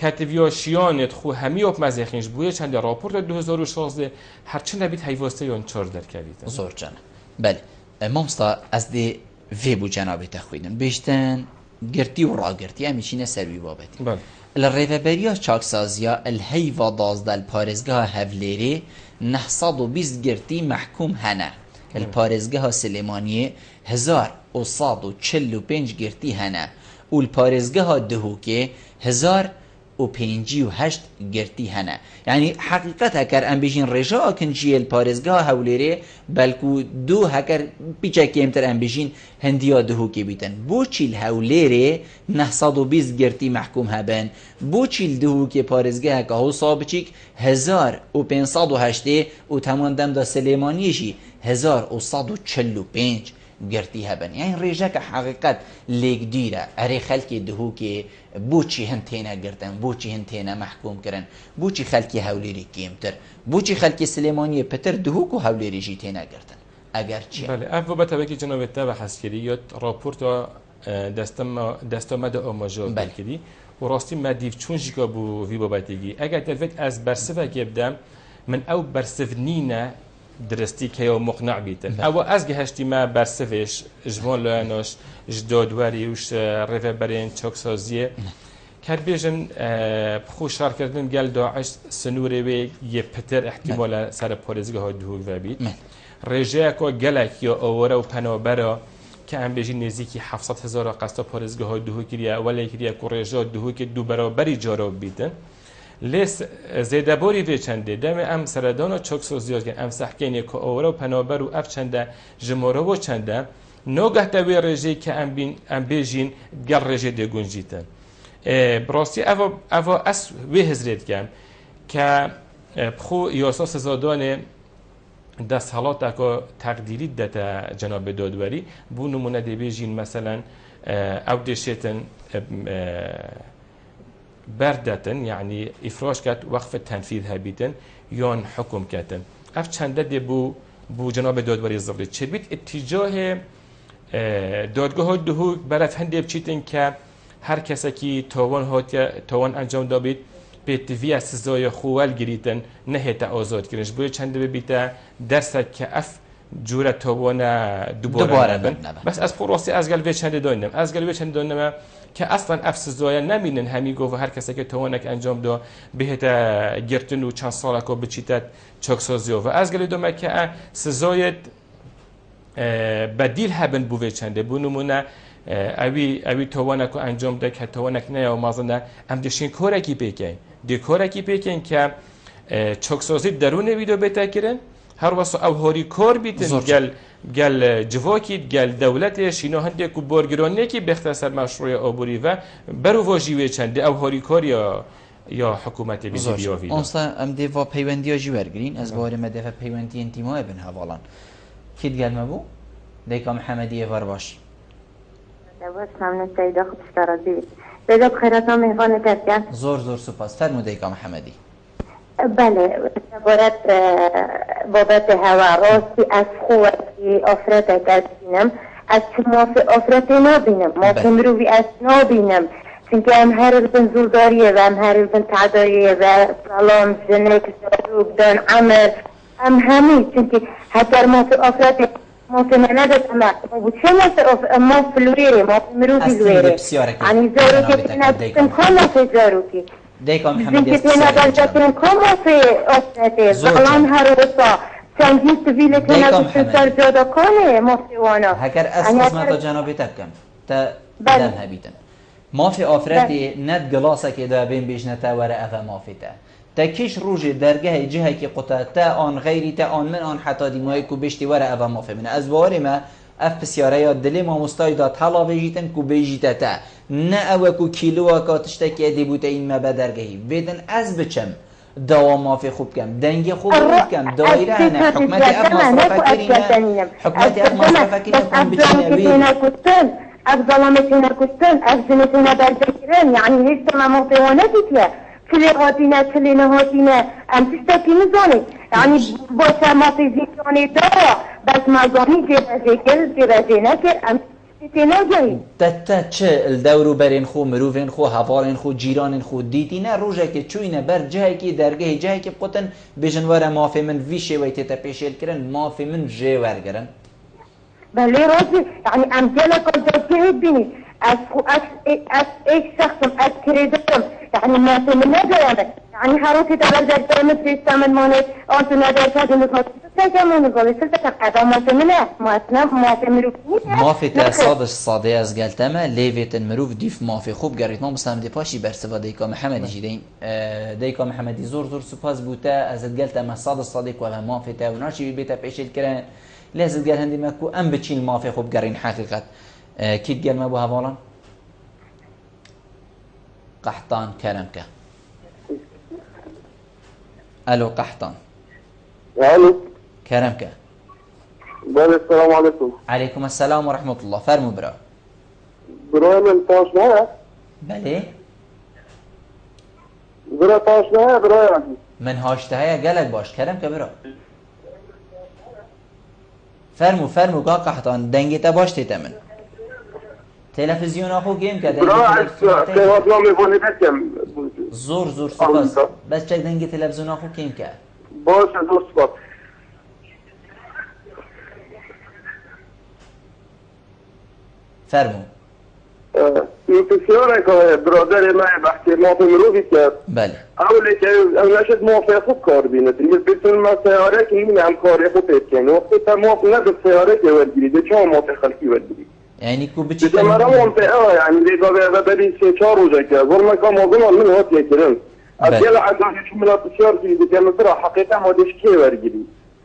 کاتیویا شیانت خو همی op مزخینش بوده چند راپورت 2016 هرچند بیت هیواسته یان 4 در کویدن زور جان بله مامستا از دی وی بو جناب تخویدن بیشتن گرتی و را گرتی همیشینه سروی بابتی بله الريفابريا چاکسازیا الهیوا 12 الپارزگاه هفلیری 920 گرتی محکوم هنه الپارزگاه سلیمانیه 1145 گرتی هنه و الپارزگاه دهوکه 1058 گرتی هنه یعنی حقیقت هکر ام بیشین رجا کنجی الپارزگاه هولیره بلکو دو هکر پیچه کمتر ام بیشین هندیا دهوکه بیتن بو چیل هولیره 920 گرتی محکوم هبن بو چیل دهوکه پارزگاه که هو صابچیک 1508 و تمام دم دا سلیمانیشی 1145 گرتی هبن یعنی رجا که حقیقت لیک دیره اره خلکی دهوکه بوچی هنتینا گرتن بوچی هنتینا محکوم کرن بوچی خلکی هولیری کمتر بوچی خلکی سلیمانی پتر دهوکو هولیری جی تینا گرتن اگر چی بله افو بتوکی جناب تبع حسکری یا راپورت دستامد آماجور کردی و راستی مدیف چون جیکا بو وی بابتگی اگر تلفت از برسفه گبدم من او برسفنینه درستی که او مقنع بیتن او از گهشتی ما برسفش جوان لانوش جدادواری وش ریفابرین چاکسازیه که بیشن خوش شار کردن گل داعش سنوری و یه پتر احتمال سر پارزگاه دهوک و بید رجاء کو گلک یا آوره و پنابرا که هم بیشی نزدیکی 700,000 قسط پارزگاه دهوک کریا ولی کریا کو رجاء دهوک دو برابری جارا بیتن لیس زیده باری وی چنده دم ام سردان و چکسو زیاد که ام سحکینی که اوره و پنابر و اف چنده جمهوره و چنده نوگه تاوی رجی که ام بیجین گل رجی دی گنجیتن براستی اوه اس وی هزرید کم که بخو یاساس زادان دست حالات که تقدیری داده جناب دادوری بو نمونه دی بیجین مثلا او دیشتن بردتن يعني افراج كات وقف التنفيذ هبيتن يون حكم كاتن اف چنده دي بو جناب دادوری الزغلی چه بیت اتجاه دادگاه دهو برف هنده بچیتن که هر کسی که تاوان انجام دابید بیت وی سزای خوال گریتن نهیت آزاد کرنش باید چنده ببیته درسته که اف جوره تاوان دوباره بن بس از پروسی از گل وی چنده داینم از گل وی چنده داینم که اصلا اف سزای نمینن همی گفت هر کسی که توانک انجام دا بهت گرتن و چند ساله که بچیتت چاکسازی و از گلی دومه که سزایت بدیل هبن بوی چنده بو نمونه اوی توانک انجام ده که توانک نه و مازنه هم دشین کارکی پیکن دی کارکی پیکن که چاکسازی درون ویدو بهتر کرن هر واسه او هاری کار بیتن گل جواکید گل دولت شینا هنده کو بارگرانه کی بختصر مشروع آبوری و برو واجیوه چنده او هاری کار یا حکومت بیزی بیاوید اصلا ام دیوا پیوندی ها جوار گرین از باره مدفع پیوندی انتیمای بن هوالان کید گل مبو؟ دیکا محمدی ور باش دوست ممنون سیدا خوب شکرازی دیگه بخیرات ها مهوان ترکن زور سپاس فرمو دیکا محمدی بله بابت هوا راستی از خوبی آفرت کردیم از موافق آفرت نبینم موافق مروی از نبینم چونکه هم هر بن زولداریه و هم هر بن تعداییه و سلام جنک زاروب دان عمر هم همین چونکه هر موافق آفرت موافق نداد اما چه موافق لوریره موافق مروی لوریره یعنی زاروکی تنبستن که موافق زاروکی دیکا محمدی است بسیار اکنون زلان هر روزا چندین سویل که نبستن جادا کنه مفتوانا هکر اسمت جنابی تبکم تا دن هبیتن مافی آفرتی ند گلاسه که دا بین بیشنتا وره افا مافی تا کش روژ درگه جهه که قطع تا آن غیری تا آن من آن حتی دیمایی که بشتی وره افا مافی منه از باری ما اف بسیاره یا دلی ما مستایدات حالا بیجیتن که بیجیتا تا نه او کو کیلو کاتشته که ادی بوده این ما بدرگهی بدن از بچم دوام مافی خوب کم دنگ خوب کم دایره نه حکمت اف مصرفه کرینه حکمت اف مصرفه کرینه کن بچینه اف ظلامتنا کستن اف جنتنا برزکرن یعنی هیچ ما موطیوانه دیتیه چلی هاتینه چلی نهاتینه ام تشتکی نزانه یعنی باشه مافی زیتونه دارا بس مزانی جبزه نکر ام تا چه الدورو برین خو مروفین خو هوارین خو جیرانین خو دیتی نه روزه که چوینه بر جهی که درگه جهی که بقتن بجنوار مافی من ویشه ویتی تا پیشیل کرن مافی من جه ورگرن بله رازی یعنی امجاله کنتاکیه بینی از ایک شخصم از کریدتم يعني ما في من نجرمه يعني حروتي تبرجع ترمت في الثمن مالك أنت نجار كذا نقاط تجمع نقاط سلطة قدام ما في منه ما في مروفني ما في تصادش صادق از قلتمه لیویت مروف دیف ما في خوب گرید ما مسلم دی پاشی برسوا دیکا محمدی جدین دیکا محمدی زور سپاس بوده از قلتمه صادق ولا ما في تا وناشي بیت پیشل کردن لازم قال هندی مکو ام بچین ما في خوب گرین حقیقت کیت قال ما بو هوالان قحطان كرمك الو قحطان الو كرمك السلام عليكم عليكم السلام ورحمة الله فرمو برا من تاش معه بله برا تاش معه برا يعني من هاشتهايا قالك باش كرمك برا فرمو قحطان دنگيتا باش تيتمن تلفزیون آخو گیم که زور سپاس بس چک دنگی تلفزیون آخو گیم که باشه زور سپاس فرمو این بسیاره که برادر من وقتی موافق مروفی کرد بله اولی که نشد موافق خوب کار بینه دیگه بتون ما سیاره که این هم کاری خوب پیت کنه وقتی تا موافق نداد سیاره که ولگیرید چه موافق خلقی ولگیرید یعنی کو بچی مرا منطقه یعنی دیگه برای 3-4 روزه که ورما که موضوع من هات یکرم اجل عداني شملات الشرطي بجانب ترى حقيقة ما دش كي ورقلي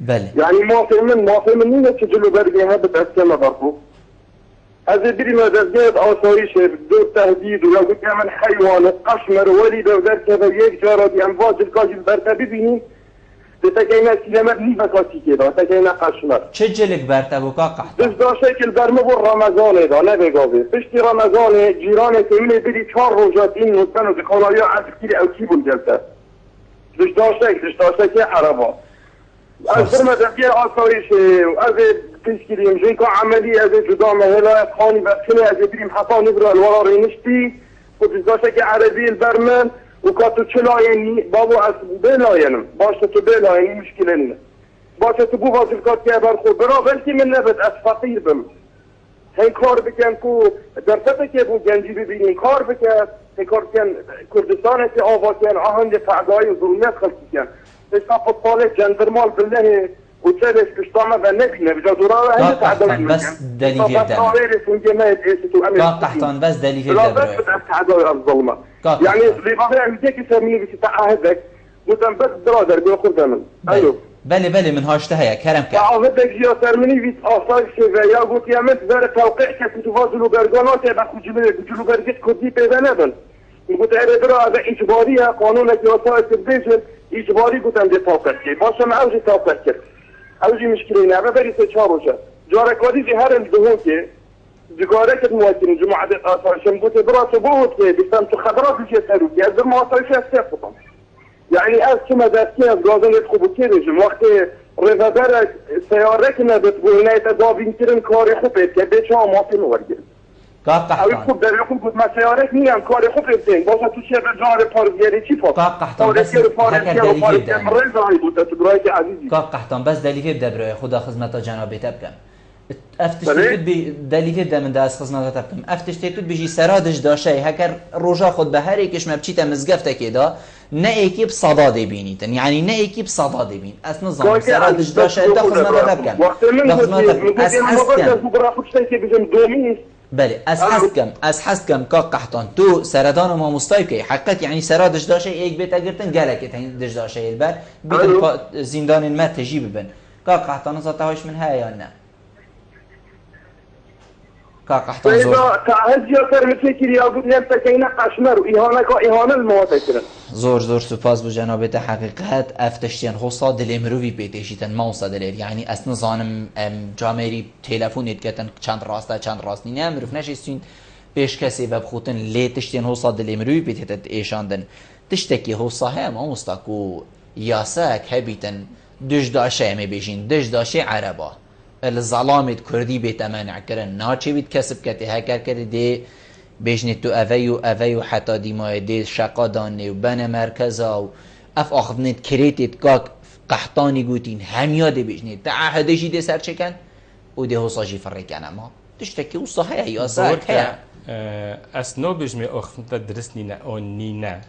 يعني ما في من نينا تجلو برقي هذا بأسكنا برضو هذا بري ما دزقيت آسايش بدون تهديد ولو قلت من حيوان قشمر ولي بودر كذا يك جارة أنواج الكاجل برتا ببيني تتكينا سينما نيفكاتي كده تتكينا قشمر چجلك برتا بوكا قحطان دز داشته که برمه بر رمضانه دا نه بگاوه پشتی رمضانه جیرانه که اینه بری 4 روزات این نوتن و دخانایی ها از کلی اوکی بون جلته دز داشته که عربا از برمه دفیه آسایش از تشکیلیم جنکا عملی از جدا مهلا خانی بسکنه از بریم حفانه برو الورا رینشتی و دز داشته که عربی البرمن و کاتو چلاینی بابو از بلاینم باشه تو بلاینی مشکل نینه باشه تو بو وظیفات که برخور برا بلکه من نبود از فقیر بم هی کار بکن کو درسته که بو گنجی ببینیم کار بکن هی کار بکن کردستان که آوا کن آهنگ فعدای و ظلمیت خلقی کن بسا فطاله جندرمال بالله و چلش کشتامه و نبینه بجا دورا هی تعدای بس دلیل قحطان بس دلیل تعدای الظلمه يعني لبعض الأمثلة كساميني بتتعهدك قلتم بس برادر بيأخذ من أيوه بله من هاشتها كرم كا تعهدك جيا ترميني بيت آثار شفايا قلت يا من تزار توقيع كتفاصلوا برقانات يبقى جلو برقيت كردي بيدا نبن قلت أرى هذا إجبارية قانونك يوصار التبديجل إجباري قلتم دي توقيع كي باشا ما أوجي توقيع كي أوجي مشكلين أبا بري سيشاروشا جارك ودي جهر الدهون كي جارك المواطنين جماعة آثار شمبوت براسه بوت كي بيستم تخبرات بيجي ساروكي أزر ما آثار شاسيقطم يعني از كما دستي از غازن يتخبو كيرجم وقت رفادر سيارك نبت بوينات دابين كيرن كاري خوبت كي بيشا ما في نورگل قحطان خوب در يخوب قد ما سيارك نيان كاري خوبت دين باشا تو شيء بجار پارزگيري چي فاق قحطان بس قحطان بس دليل دبره خدا خدمت جناب تبكم افتشتیت بی دلیل دم دست خدمت تبکم افتشتیت بیشی سرادش داشته هکر روزا خود به هر یکش مبچیت مزگفته که دا نه اکیب صدا بینیتن یعنی نه اکیب صدا بین اصلا نظام سرادش داشته دا خدمت تبکم بله از حس کم که قحطان تو سردان ما مستای که حقیقت یعنی سرادش داشته یک بیت اگرتن گلکت دش داشته البر بیت زندان ما تجیب بن که قحطان زاتهاش من ها یا نه قحطان زور سپاس بو جناب حقیقت افتشتین خصا دل امروی پیتشیتن ما دلیر یعنی اصلا زانم جامعی تلفونیت کتن چند راست نینه امروف نشستین پیش کسی و بخوتن لیتشتین خصا دل امروی پیتشیتن ایشاندن تشتکی خصا هم مستقو یاسک هبیتن دجداشه می بیشین دجداشه عربا الظلامت کردی بیت منع کردن ناچی بیت کسب کتی هکر کردی بیشنی تو اویو حتی دیمای دی شقا دانه و بن مرکزا و اف آخفنید کریتید که قحطانی گوتین همیاده بیشنید تعهدشی دی سر چکن و دی حساجی فرکن اما تشتکی و صحیح یا ساک هیا اسنو بجمع آخفنت درسنی نه آنی نه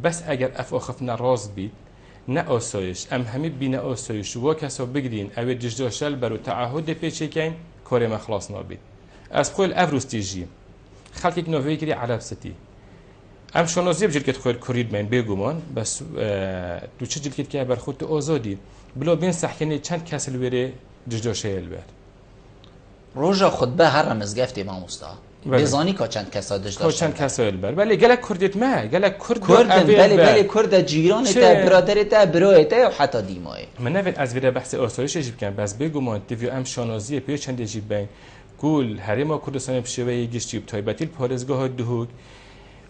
بس اگر اف آخفنا راز بید نه آسایش ام همی بین آسایش و کسا بگیرین اوی جشداشل برو تعهد پیچه کن کار ما خلاص نابید از خویل افروستی جی خلقی که نوی کری عرب ستی ام شنازی بجل که خویل کرید من بگومان بس تو چه جل که بر خود آزادی بلا بین سحکنی چند کسل ویره جشداشل بر روژا خود به هر مزگفتی ما مستا بزانی که چند کسا داشتن چند کسا البر ولی گلک کردیت ما گلک کردن بله کرد جیران تا برادر تا برای تا و حتی دیمای من نفید از ویره بحث آسایش اجیب کن بس بگو ما تیوی ام شانازی پیش چند اجیب بین گول هرما کردستان بشوی گشتیب تایبتیل پارزگاه دهوک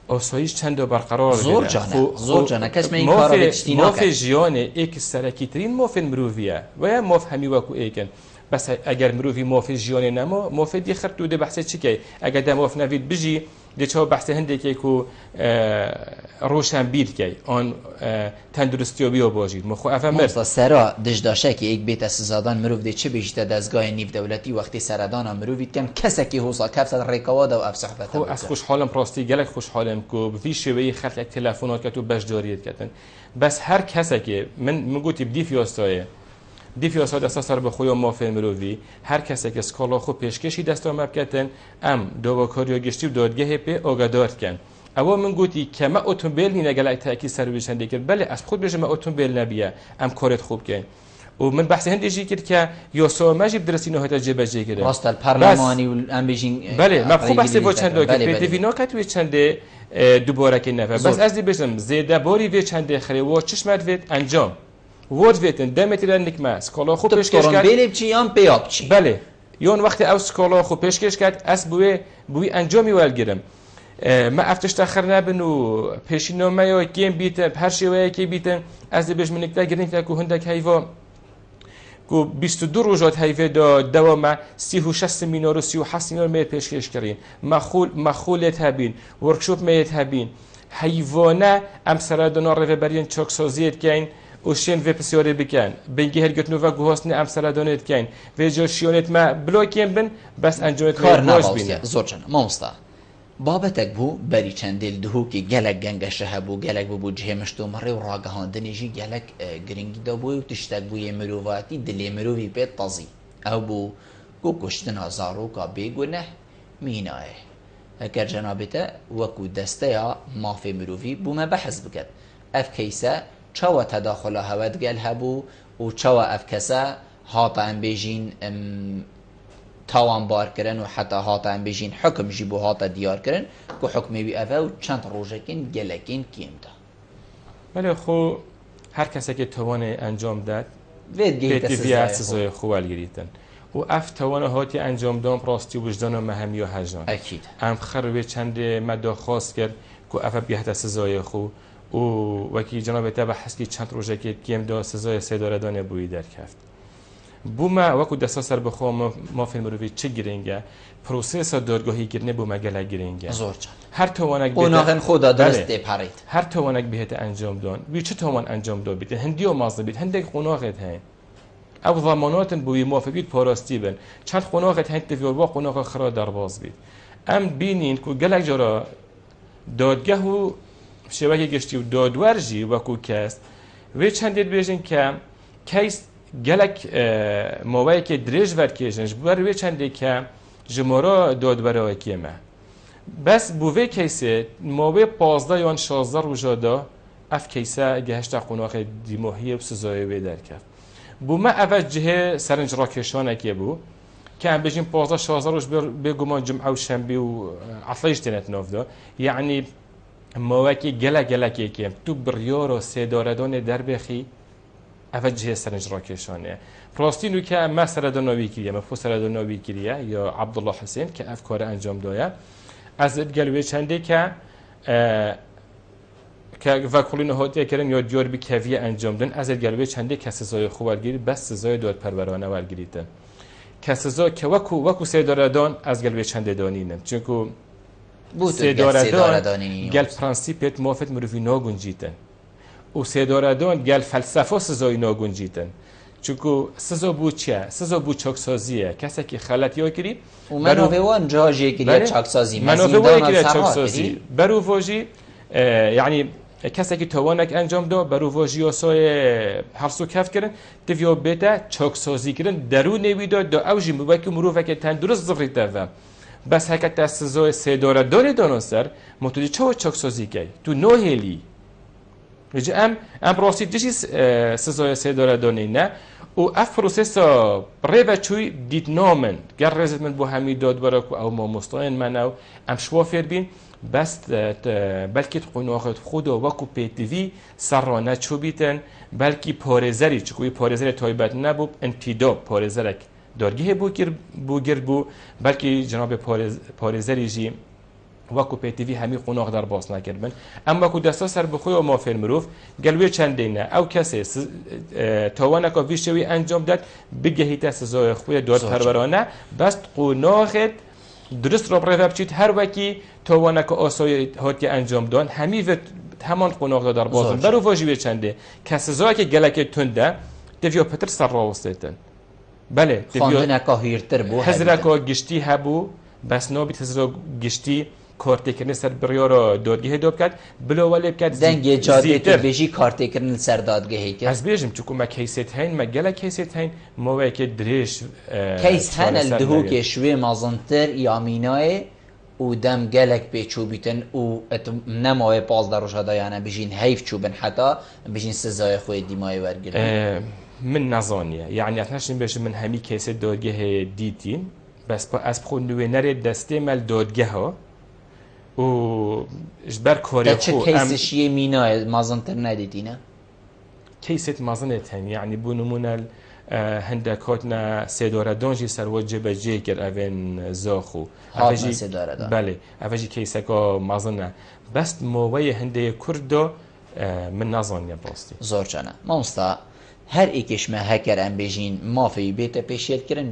آسایش چند برقرار زور جانه کس این کارا بتشتینا ماف جیان ایک سرکی ترین ماف مرویه و یا ماف همی واکو ایکن بس اگر مروفی ماف جیان نما ماف دی خرد تو ده بحث چی کی اگر ده ماف نوید بجی ده چه بحث هنده که کو روشن بیر کی آن تندرستی و بیا باجید مخو افهم مرد سرا داشته که یک بیت سزادان مروف ده چه بیشتر دستگاه نیف دولتی وقتی سردان مروفید کم کسی که حوصا کفت رکواد و افصحبت خو از خوشحالم پراستی گلک خوشحالم کو بفی شوی خلق یک تلفنات که تو بشداریت کردن بس هر کسی که من گویی بدی فیاستایه دیفیاسات اساس را به خوی مافین مروی هر کسی که سکالا خو پیشکشی دست آمد کردن ام داواکاری و گشتی دادگاه پی آگادار کن ئەوە من گوتی کە مە ئۆتۆمبیل نینە گەلای تاکی سەرویشەندێ کرد بەێ ئەس خود بێژمە ئۆتۆمبیل نەبیە ئەم کۆرت خوب بکەین و من بەحسی هەندێکی کرد کە یۆسۆمەژی درستینەوەتە جێبەجێگرن ڕاستە پەرلەمانی و ئەم بێژین بەێ مەخوب بەسی بۆ چەندۆ پێتڤینۆکەت وێ چەندێ دووبۆرەکەی نەفە بەس ئەزی بێژم زێدە بۆری وێ چەندێ خرێەوە چشمەت وێت ئەنجام وۆت وێتن دەمەتیرە نکمە سکۆڵۆ خۆ پێشکەشکات بێلێ بچی یان پێیا بچی بەێ یۆن وەختی ئەو سکۆڵۆ خۆ پێشکەشکات ئەس بوێ بووی ئەنجامی وەرگرم ما ئەفتشتا خەر نابن و پێشینۆمەیەوە کێم بیتە هەر شێوەیەکی بیتن ئەس دەبێژ منێکتا گرنگتا و هەندێک هەیڤۆ و 22 ڕۆژۆت هەیڤێدا دەوەمە 36 مینۆر و 36 مینۆر مێت پێشکەشکردین مەخولێت هەبین وەرکشۆپ مێت هەبین هەیڤۆنە ئەم سەرادۆنۆ ڕێڤەبەریان چۆکسۆزیێت کەین و شێن vê pisyorê bikin bingê hergirtinova guhostinê em seradonê dikin vê jişiyonê me blokên bin bes encamê kar nabîne zor çend mamosta babetek bû berî çendêl dihûkê gelek gengeşe hebû gelek bû cihê miştomarê û ragihandinê jî gelek giringî da bûye û tiştek bûye mirovatî dilê mirovî pê tazî ew bû ku kuştina zaroka bêguneh mînaye heker cenabê te wekû desteya mafê mirovî bû me behez bikin ev keyse çawa tedaxula hewet gel hebû û çawa ev kese hata em bêjîn tawan barkirin û heta hata em bêjîn hukm jî bû hata diyar kirin ku hukmê wî ev e û çend rojekên gelekên kêm da belê xwe her kesekê tewanê encam dat vê sizoyê xwe welgirîtin û ev tewana hatiye encamdan rastî wijdana me hemiya hejan ekîd em xir wê çendê me daxwast kir ku ev bihete sizoyê xwe و وەکی جنابێت بە حەسکی چەند ڕۆژێکێت کێمدا سزای سێدارەدانێ بووی دەرکەفت بوومە وەکو دەستا سەر بخۆ مافێن مرۆڤی چ گرنگە پرۆسێسە دادگاهیکردنێ بوومە گەلە گرنگە زۆر هەر تۆوانێک قۆناغن خۆدا دەست تێپەڕیت هەر تۆوانێک بهێتە ئەنجامدان وی چ تۆوان ئەنجامدا بیت هەندی و مازە بیت هەندێک قۆناغێت هەیە ئەو ضاماناتن بووی موافقیت پاڕاستی بن چەند قۆناغێت هەند تڤۆ قۆناغە خرا دەرباز بیت ئەم بینین کو گەلێک جارە دادگەه و شێوەیە گەشتی و دادوەرژی وەکو کەس وێ چەندێت بێژن کە کەیس گەلک ماوەیەکی درێژ وەرکێژنش بەر وێ چەندێک کە ژمارە دادوەرەوە کێمە بەس بۆ وێ کەیسێ ماوەی 15 یان 16 ڕۆژەدا ئەف کەیسە گەهشتا قۆناغی دیمۆهیە و سزایە وێ دەرکەفت بوومە ئەڤە جهێ سەرنج ڕاکێشانێکێ بوو کە ئەم بێژین 15 16 ڕۆژ بێگومان جمعە و شەمبی و عەفەیش تێنێت نۆڤدا یعنی ماوەکی گەلەکێکێم تو بڕیۆر و سێدارەدانێ دەربێخی ئەvە جهێ سەرنج ڕاکێشانەیە ڕاستین و کە مە سەرەداناوی کریە مەفۆ سەرەداناوی کریە یا عەبدوڵڵا حوسێن کە ئەف کارە ئەنجام دایە ئەزت گەلوێ چەندێک کە ڤەکوڵینە هاتیەکردن یا دیۆربی کەڤیە ئەنجامدن ئەزت گەلوێ چەندێک کە سزای خۆ وەرگیری بەس سزای دادپەروەرانە وەرگریتن کە سزا کە وەکو سێدارەدان ئەز گەلوێ چەندێ دانینن چونکو سێدارەدان گەل پرەنسیپێت مافێت مرۆڤی ناگونجیتن و سێدارەدان گەل فەلسەفە سزای ناگونجیتن چونکو سزا بوو چیە سزا بوو چاکسازیە کەسێکی خەلەتیەوە کردی و منۆڤێوان جاژێکریە چاکسازی منۆڤێوەیەکریە چاکسازی بەروڤۆژی یعنی کەسێکی تەوانێک ئەنجامدا بەروڤۆژی یاسای هەرس و کەفکردن تڤۆ بێتە چاکسازیکردن دەروونێویدا دا ئەوژی وەکی مرۆڤێکی تەندروست زڕیتەڤە بەس هەکە تا سزای سێدارەدانی دانۆسەر مۆتودی چاوە چاکسازیکەی تو نۆهێلی ئەم ڕاستی دژی سزای سێدارەدانی نە و ئەف پرۆسێسە ڕێڤە چووی دیتنامن گەر ڕێزت من بۆ هەمی دادوەرە و ئەو مامۆستایان منە و ئەم شوا فێر بین بەس بەلکیت قۆناغت خودۆ وەکو پێتیڤی سەڕانە چوو بیتن بەلکی پارێزەری چکوی پارێزەری تایبەت نەبوو ئەنتیدۆ پارێزەرێک دارگیه بو گرد بو بلکه جناب پارێزەریژی وەکو پێتیڤی هەمی قۆناغ دەرباز نەکرد بن ئەم وەکو دەستا سەر بخۆی و مافێن مرۆڤ گەلوێ چەندینە ئەو کەسێ تاوانەکە وی شێوی ئەنجام داد بگەهیتە سزای خۆی دادپەروەرانە بەست قۆناغت درست ڕۆبڕێڤە بچیت هەر وەکی تاوانەکە ئاسایی هاتیە ئەنجامدان هەمان قۆناغدا دەربازن بەروڤۆژی وێ چەندێ کە سزایەکی گەلەکێ توندە دەڤۆ پتر سەرڕاوەستێتن بەێ خواندنەکە هیرتر بوو هەزرەکە گشتی هەبوو بەس نۆبیت هەزرە گشتی کارتێکردنی سەر بڕیۆرە دادگەهێ دۆ بکات بلەوە لێ بکات دەنگێ جادێتر بێژی کارتێکردن سەر دادگەهەیە ئەس بێژم چکومە کەیسێت هەین مە گەلە کەیسێت هەین ماوەیەکی درێژ کەیس هەنە دهوکێ شوێ مازنتر یامینایە و دم گلک پیچو بیتن و نمای 15 روز دایانه بجین حیف چوبن حتی بجین سزای خوی دیمای ورگردن من نزانیه یعنی اتنشین بشه من همی کیسه دادگاه دیتین بس با از خونوی نره دسته مل دادگاه ها و اجبر کاری خو چه کیسش یه مینای مازنتر ندیدینه؟ کیست مازنت هم یعنی بونمونل هندکاتنا سیداره دانجی سروجه به جی کر اوین زاخو هاتنا سیداره دان بله اوجی کیسه که مازنه بس موای هنده کردو من نزانیه باستی زور چنه مامستا هر ایکش ما هکر ام بجین مافی بیت پیشیت کرن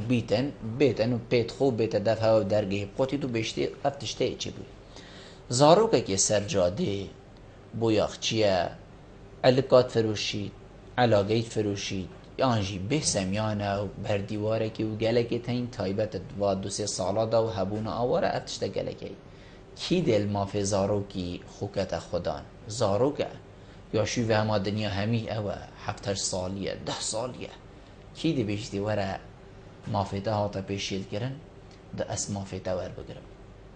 بیتن و پیت خوب بیت دفعه و درگه قوتی تو بشتی افتشته چی بود زاروکه که سرجاده بویاخچیه الکات فروشید علاقه فروشید یانجی به سمیانه و بردیواره که و گلکه تین تایبت و 2-3 ساله دا و هبون آواره افتشته گلکه کی دل مافی زاروکی خوکت خودان زاروکه یا شوی همه دنیا همی اوه 7 سالیه 10 سالیه کی دی بیشتی وره مافیتا هاتا پیشیل کرن ده از مافیتا ور بگرم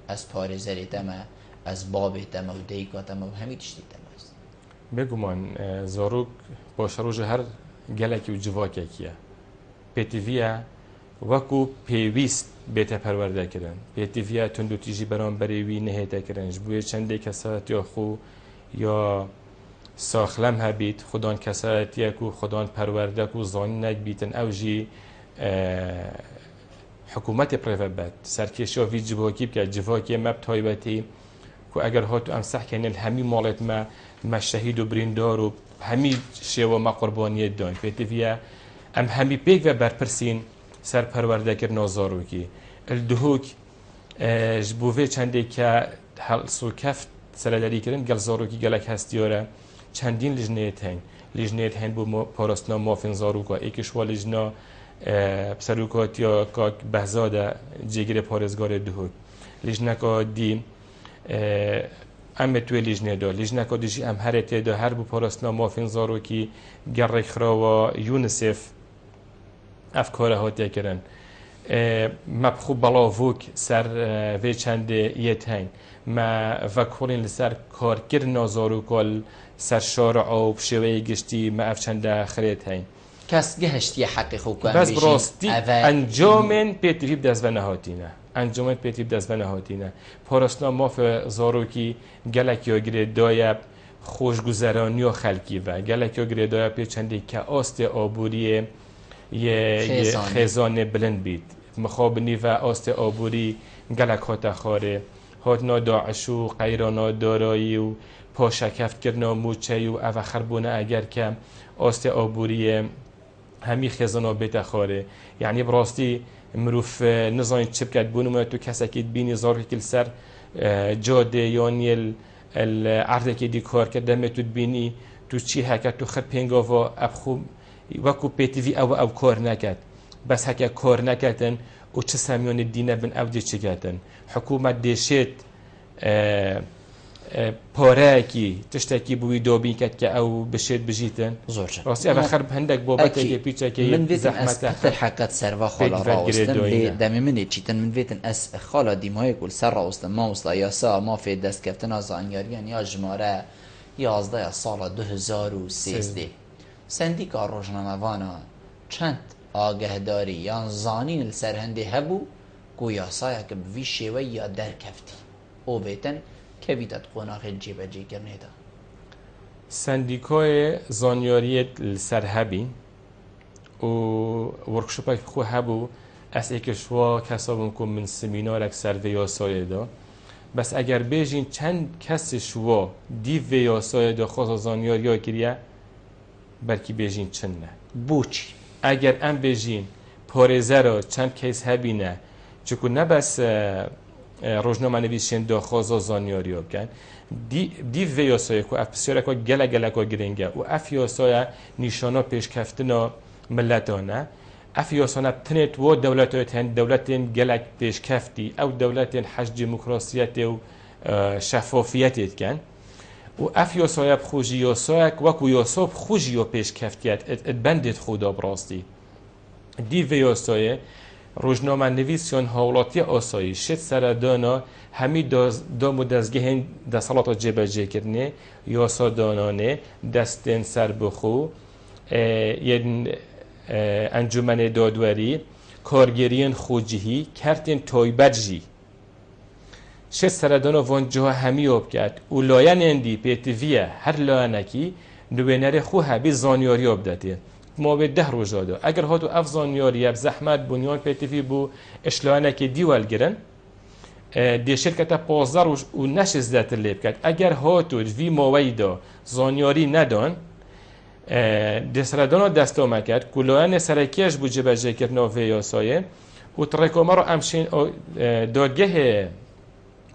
از پارزری تمه از بابی تمه و دیکا تمه و همی تشتی تمه است بگو من زاروک باشه روژ هر گلکی و جواکی کیه پیتیویه وکو پیویست بیت پرورده کرن پیتیویه تندو تیجی برام بریوی نهیده کرن جبوی چنده کسات یا خو یا ساخلم هبیت خدان کسایتیه کو خدان پرورده کو زانی نک بیتن اوجی حکومت پریفبت سرکشی وی جواکی بکرد جواکی مب تایبتی کو اگر هاتو امسح کنن همی مالت ما شهید و بریندار و همی شیوه ما قربانیت داین پیتویه ام همی پیک و برپرسین سر پرورده کر نازارو کی الدهوک جبوه چنده که حل سو کفت سرداری کردن گل زارو کی گلک هستیاره چندین لجنه هن بو پاراستنا مافین زاروکا ایکش و لجنه سروکات یا که بهزاده جگیر پارزگار دهوک لجنه که دی ام توی لجنه که دیجی ام هر تیدا هر بو پاراستنا مافین زاروکی گرک خرا و یونسف افکار هاتی کرن مبخوب بلا ووک سر وی چند یت هنگ ما وکولین لسر کار کرنا زاروکال سر شارع و بشوی گشتی ما افچنده خرید هین کس گهشتی حقی خوب بس براستی انجامن پیتریب دست و نهاتینه انجامن پیتریب دست و نهاتینه پاراسنا ماف زاروکی گلک یا گرید دایب خوشگذرانی و خلکی و گلک یا گرید دایب پی چنده که آست آبوری یه خیزان بلند بید مخابنی و آست آبوری گلک هات خاره هاتنا داعش و قیرانا دارایی و پاشکفت کرنا موچه و او خربونه اگر که آست آبوری همی خزانا بیت خاره یعنی براستی مروف نزاین چپ کرد بونم تو کسی که بینی زاروکی کل سر جاده یعنی العرضه که دی کار کرده می تو بینی تو چی هکت تو خر پینگا و ابخو وکو پیتوی او کار نکرد بس هکه کار نکردن و چه سمیان دینه بن او دی چه کردن حکومت دیشت پاره کی تشتکی بوی دوبین کد که او بشید بجیتن راستی او خرب هندک بابت که پیچه که من ویتن از حقیقت سر و خالا راوستن دمی منی چیتن من ویتن از خالا دیمای کل سر راوستن ما وصلا یا سا ما فی دست کفتن از آنگاریان یا جماره 11 سال 2013 سندیکا روزنامه‌وانا چند آگهداری یا زانین سرهنده هبو کو یاسایا که بوی شیوه یا درکفتی او بیتن که بیتت قناخ جیبه جی کرنه دا سندیکای زانیاریت سرهبی و ورکشوپای خو هبو از ایکشوا کسابون کن من سمینارک سر و یاسای دا بس اگر بیجین چند کس شوا دیو و یاسای دا خواست زانیاری کریه بلکی بیجین چند نه بوچی اگر ام بیجین پارزه را چند کیس هبینه چکو نبس روزنامه نویسین دا خوازا زانیاری بکن دی و یاسای که افسیاره که گله که گرنگه و اف یاسای نیشانا پیشکفتنا ملتانه اف یاسانا بتنت و دولتات هند دولتین گلک پیشکفتی او دولتین حج دموکراسیت و شفافیت کن و اف یاسای بخوشی یاسای وکو یاسا بخوشی و پیشکفتیت ات بندت خدا براستی دی و یاسای روزنامه نویسیان حوالاتی آسایی شد سردانا همی دام و دستگاه دستالات جبهه کردنه یاسادانانه دستن سربخو انجمن دادوری کارگریان خوجهی کرتن تایبرجی شد سردانا وانجا همی آب کرد اولاین اندی پیتویه هر لانکی نوینر خو هبی زانیاری آب داده ما به 10 روز داده اگر هاتو افزانیاری اب زحمت بنیان پیتوی بو اشلانکی دیوال گرن دی شرکت 15 روز و نشز دات لیب کرد اگر هاتو وی مویدا زانیاری ندان دسردان دست آمد کرد کلایان سرکیش بو جبهه کردن و یاسایه و ترکوما رو امشین دادگاه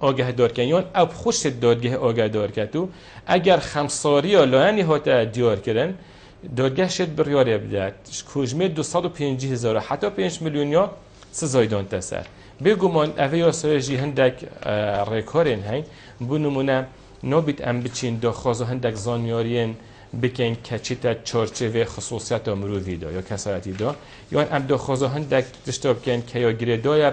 آگه دار کنیان اب خوش دادگاه آگه دار کردو اگر خمساری لایانی هات دیار کردن دادگاه شد بریاره بدهد کجمه 250,000 حتی 5 میلیون سزایدان تسر بگو من اوه یاسای جی هندک ریکارین هین بو نمونه نابید ام بچین داخوازه هندک زانیارین بکن کچیتا چارچه و خصوصیت مروفی دا یا کسایتی دا یا ام داخوازه هندک تشتاب کن که یا گریدای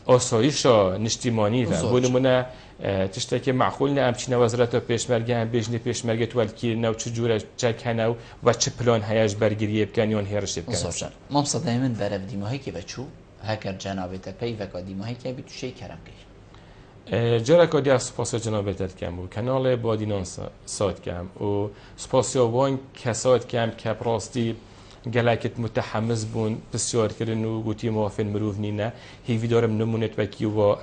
آسایش نشتیمانی و بو نمونه تشتا که معقول نه امچین وزارت پیشمرگه هم بجنه پیشمرگه تو الکی نو چه جوره چه کنه و چه پلان هیاش برگیری بکن یا هرش بکن ما دائما برای دیماهی که بچو هکر جنابت پی و دیماهی که بیتو شی کرم که جرا کدی از سپاس جنابت کم بود کانال بادینان ساد کم و سپاسی وان کساد کم که پراستی گلکت متحمس بون بسیار کردن و گویی موافق مروف نینه هیوی دارم نمونت وکی و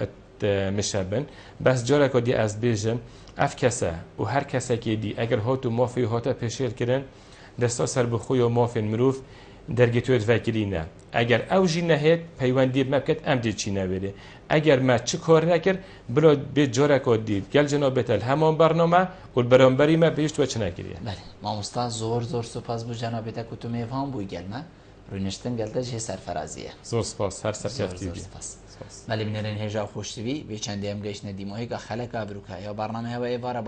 مشابن بس جارا کدی از بیجم اف کسه و هر کسه که دی اگر هاتو موافق هاتا پیشیر کردن دستا سر بخوی و موافق مروف درگتویت وکیلی نه اگر اوجی نهید پیوندی مبکت ام دید چی نبره اگر ما چه کار نکرد بلا به جارا کدید گل جنابت همان برنامه و برانبری ما بیشت و چه نکریه بله ما مستان زور سپاس بو جنابت کتو میفهم بوی گل ما روینشتن گلده چه سرفرازیه زور سپاس هر سرکفتی بی مالی بنرین هجا خوشتوی به چندی هم گشت ندیمایی که خلق ابروکه یا برنامه های وارا